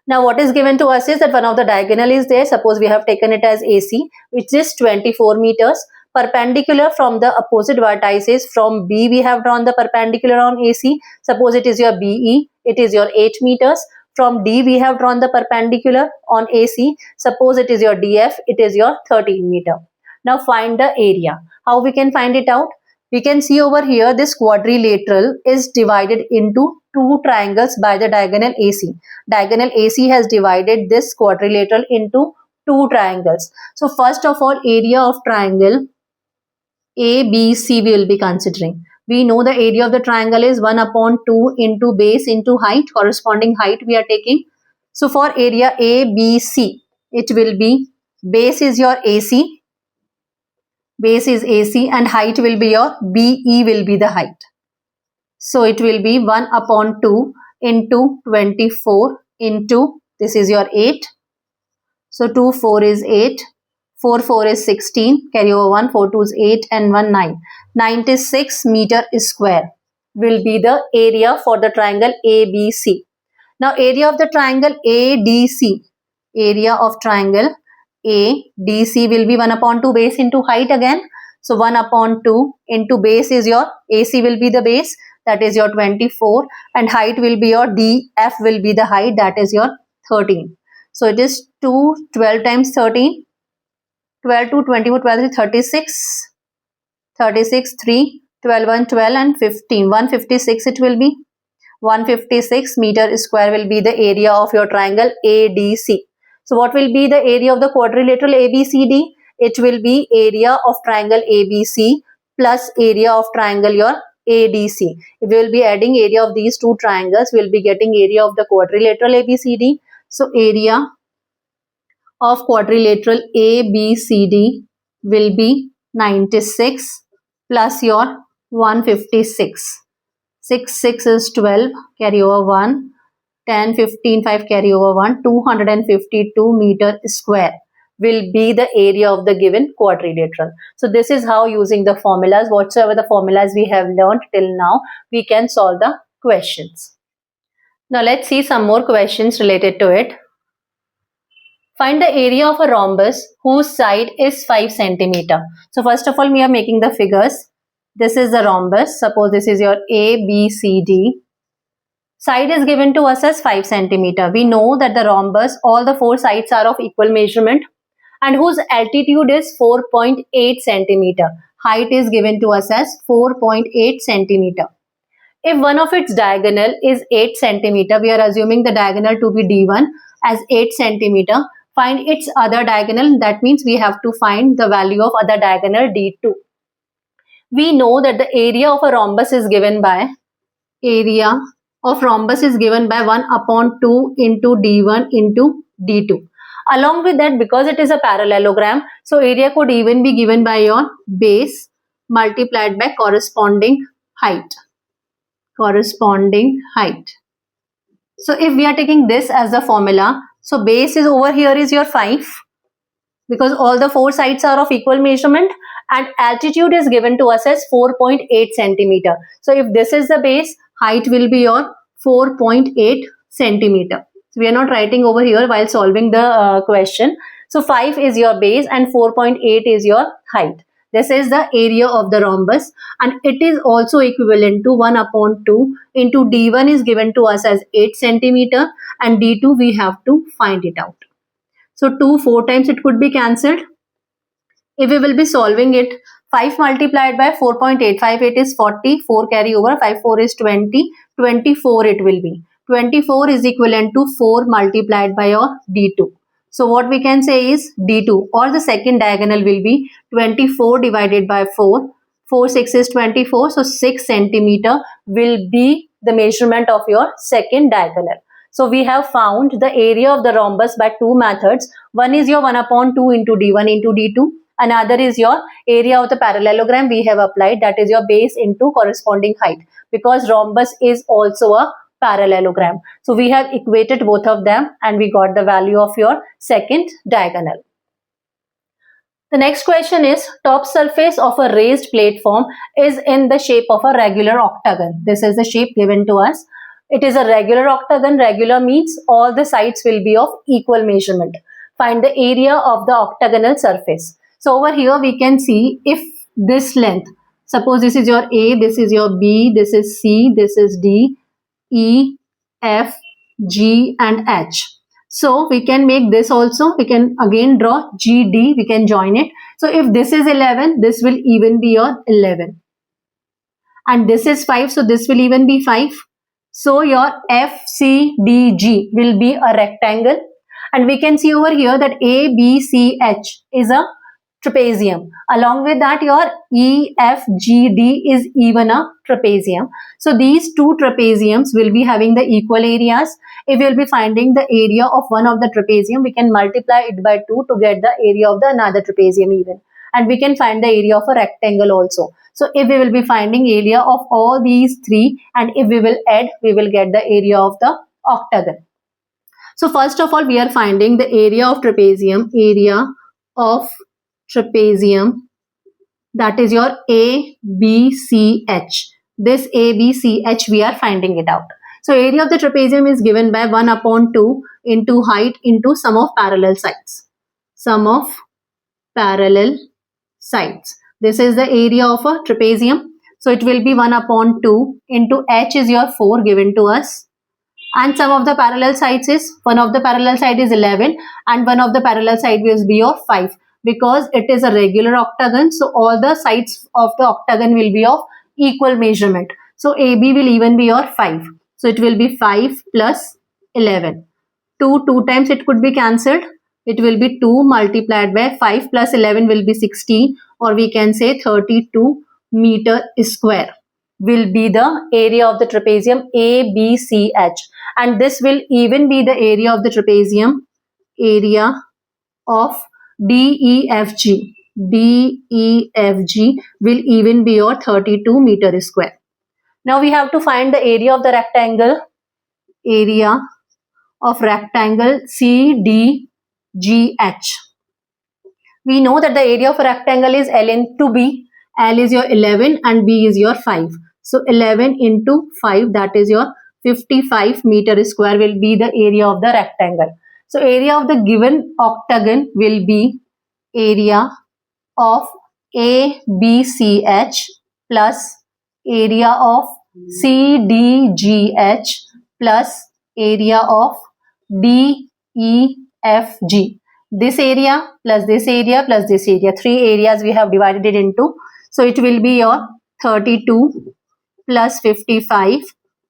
Now what is given to us is that one of the diagonal is there. Suppose we have taken it as AC, which is 24 meters. Perpendicular from the opposite vertices, from B we have drawn the perpendicular on AC. Suppose it is your BE, it is your 8 meters. From D we have drawn the perpendicular on AC. Suppose it is your DF, it is your 13 meter. Now find the area. How we can find it out? We can see over here this quadrilateral is divided into two triangles by the diagonal AC. Diagonal AC has divided this quadrilateral into two triangles. So first of all, area of triangle ABC we will be considering. We know the area of the triangle is 1 upon 2 into base into height, corresponding height we are taking. So for area ABC, it will be base is your AC, base is AC and height will be your BE will be the height. So it will be 1 upon 2 into 24 into, this is your 8. So 2, 4 is 8. 4, 4 is 16. Carry over 1, 4, 2 is 8 and 1, 9. 96 meter square will be the area for the triangle ABC. Now area of the triangle ADC. Area of triangle ADC will be 1 upon 2 base into height again. So 1 upon 2 into base is your AC will be the base, that is your 24, and height will be your DF will be the height, that is your 13. So it is 2, 12 times 13, 12 to 24, 12 is 36, 36, 3, 12, 1, 12 and 15, 156 it will be. 156 meter square will be the area of your triangle ADC. So what will be the area of the quadrilateral ABCD? It will be area of triangle ABC plus area of triangle your ADC. If we will be adding area of these two triangles, we will be getting area of the quadrilateral ABCD. So area of quadrilateral ABCD will be 96 plus your 156. 6 is 12, carry over 1, 10, 15, 5 carry over 1, 252 meter square will be the area of the given quadrilateral. So this is how, using the formulas, whatsoever the formulas we have learned till now, we can solve the questions. Now let's see some more questions related to it. Find the area of a rhombus whose side is 5 centimeter. So first of all, we are making the figures. This is the rhombus. Suppose this is your A, B, C, D. Side is given to us as 5 centimeter. We know that the rhombus, all the four sides are of equal measurement and whose altitude is 4.8 centimeter. Height is given to us as 4.8 centimeter. If one of its diagonal is 8 centimeter, we are assuming the diagonal to be D1 as 8 centimeter. Find its other diagonal. That means we have to find the value of other diagonal D2. We know that the area of a rhombus is given by 1 upon 2 into D1 into D2. Along with that, because it is a parallelogram, so area could even be given by your base multiplied by corresponding height. So if we are taking this as the formula, so base is over here is your 5 because all the four sides are of equal measurement, and altitude is given to us as 4.8 centimeter. So if this is the base, height will be your 4.8 centimeter. So we are not writing over here while solving the question. So 5 is your base and 4.8 is your height. This is the area of the rhombus, and it is also equivalent to 1 upon 2 into D1 is given to us as 8 centimeter and D2 we have to find it out. So 2 4 times it could be cancelled. If we will be solving it, 5 multiplied by 4.8, 5 8 is 40, 4 carry over, 5 4 is 20, 24 it will be. 24 is equivalent to 4 multiplied by your D2. So what we can say is D2 or the second diagonal will be 24 divided by 4. 4 6 is 24. So 6 centimeter will be the measurement of your second diagonal. So we have found the area of the rhombus by two methods. One is your 1 upon 2 into D1 into D2. Another is your area of the parallelogram we have applied, that is your base into corresponding height, because rhombus is also a parallelogram. So we have equated both of them and we got the value of your second diagonal. The next question is, top surface of a raised platform is in the shape of a regular octagon. This is the shape given to us. It is a regular octagon. Regular means all the sides will be of equal measurement. Find the area of the octagonal surface. So over here we can see if this length, suppose this is your A, this is your B, this is C, this is D, E, F, G and H. So we can make this also, we can again draw GD, we can join it. So if this is 11, this will even be your 11. And this is 5, so this will even be 5. So your FCDG will be a rectangle. And we can see over here that ABCH is a trapezium. Along with that, your EFGD is even a trapezium. So these two trapeziums will be having the equal areas. If we will be finding the area of one of the trapezium, we can multiply it by 2 to get the area of the another trapezium even. And we can find the area of a rectangle also. So if we will be finding area of all these three, and if we will add, we will get the area of the octagon. So first of all, we are finding the area of trapezium, that is your ABCH. This ABCH we are finding it out. So area of the trapezium is given by 1 upon 2 into height into sum of parallel sides. This is the area of a trapezium. So it will be 1 upon 2 into H is your 4 given to us. And sum of the parallel sides is, one of the parallel side is 11 and one of the parallel side will be of 5. Because it is a regular octagon, so all the sides of the octagon will be of equal measurement. So AB will even be your 5. So it will be 5 plus 11. 2 times it could be cancelled. it will be 2 multiplied by 5 plus 11 will be 16, or we can say 32 meter square will be the area of the trapezium ABCH, and this will even be the area of the trapezium area of DEFG. DEFG will even be your 32 meter square. Now we have to find the area of the rectangle. Area of rectangle CDGH. We know that the area of a rectangle is L into B. L is your 11 and B is your 5. So 11 into 5, that is your 55 meter square will be the area of the rectangle. So area of the given octagon will be area of ABCH plus area of CDGH plus area of DEFG. This area plus this area plus this area. 3 areas we have divided it into. So it will be your 32 plus 55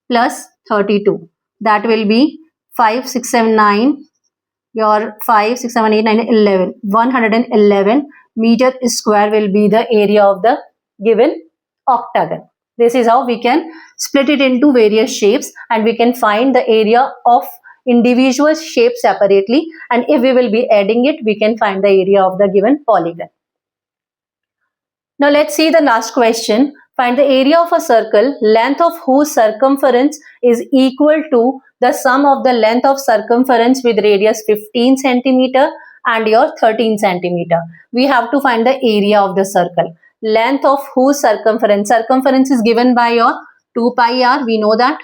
plus 32. That will be 5, 6, 7, 9. Your 5, 6, 7, 8, 9, 11. 111 meter square will be the area of the given octagon. This is how we can split it into various shapes, and we can find the area of individual shapes separately, and if we will be adding it, we can find the area of the given polygon. Now let's see the last question. Find the area of a circle, length of whose circumference is equal to the sum of the length of circumference with radius 15 centimeter and your 13 centimeter. We have to find the area of the circle. Length of whose circumference. Circumference is given by your 2 pi r, we know that.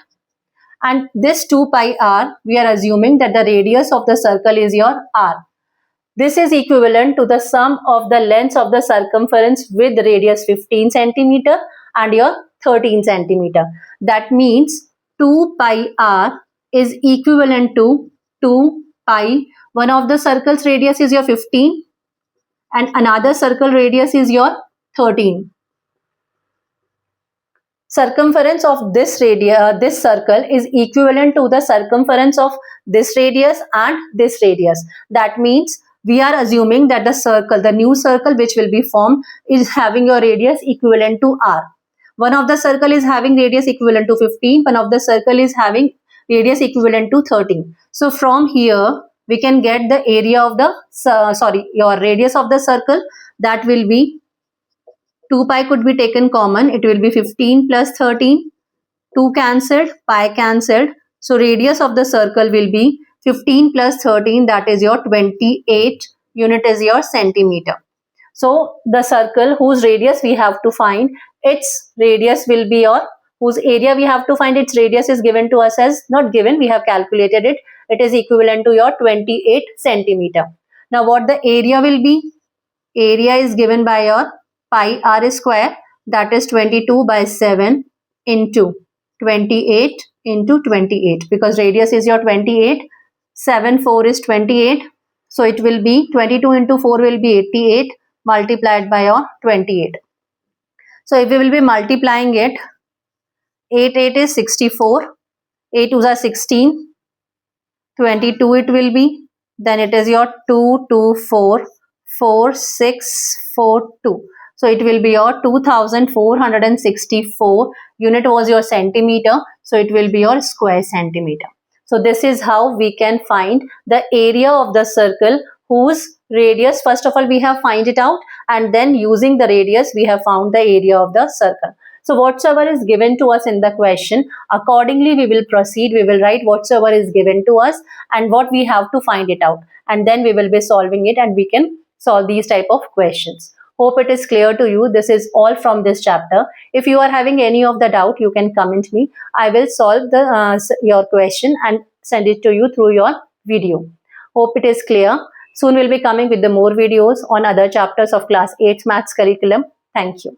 And this 2 pi r, we are assuming that the radius of the circle is your r. This is equivalent to the sum of the lengths of the circumference with radius 15 centimeter and your 13 centimeter. That means 2 pi r is equivalent to 2 pi. One of the circle's radius is your 15 and another circle radius is your 13. Circumference of this circle is equivalent to the circumference of this radius and this radius. That means we are assuming that the new circle which will be formed is having your radius equivalent to r. One of the circle is having radius equivalent to 15, one of the circle is having radius equivalent to 13. So from here we can get the area of the your radius of the circle. That will be 2 pi could be taken common. It will be 15 plus 13. 2 cancelled, pi cancelled. So radius of the circle will be 15 plus 13, that is your 28. Unit is your centimeter. So the circle whose radius we have to find, its radius will be your, whose area we have to find, its radius is given to us as, not given, we have calculated it. It is equivalent to your 28 centimeter. Now what the area will be? Area is given by your pi r square, that is 22 by 7 into 28 into 28, because radius is your 28. 7 4 is 28. So it will be 22 into 4 will be 88 multiplied by your 28. So if we will be multiplying it, 8 8 is 64. 8 2s are 16. 22 it will be. Then it is your 2 2 4 4 6 4 2. So it will be your 2464. Unit was your centimeter. So it will be your square centimeter. So this is how we can find the area of the circle whose radius, first of all we have find it out, and then using the radius we have found the area of the circle. So whatsoever is given to us in the question, accordingly we will proceed. We will write whatsoever is given to us and what we have to find it out, and then we will be solving it and we can solve these type of questions. Hope it is clear to you. This is all from this chapter. If you are having any of the doubt, you can comment me. I will solve your question and send it to you through your video. Hope it is clear. Soon we'll be coming with the more videos on other chapters of class 8 maths curriculum. Thank you.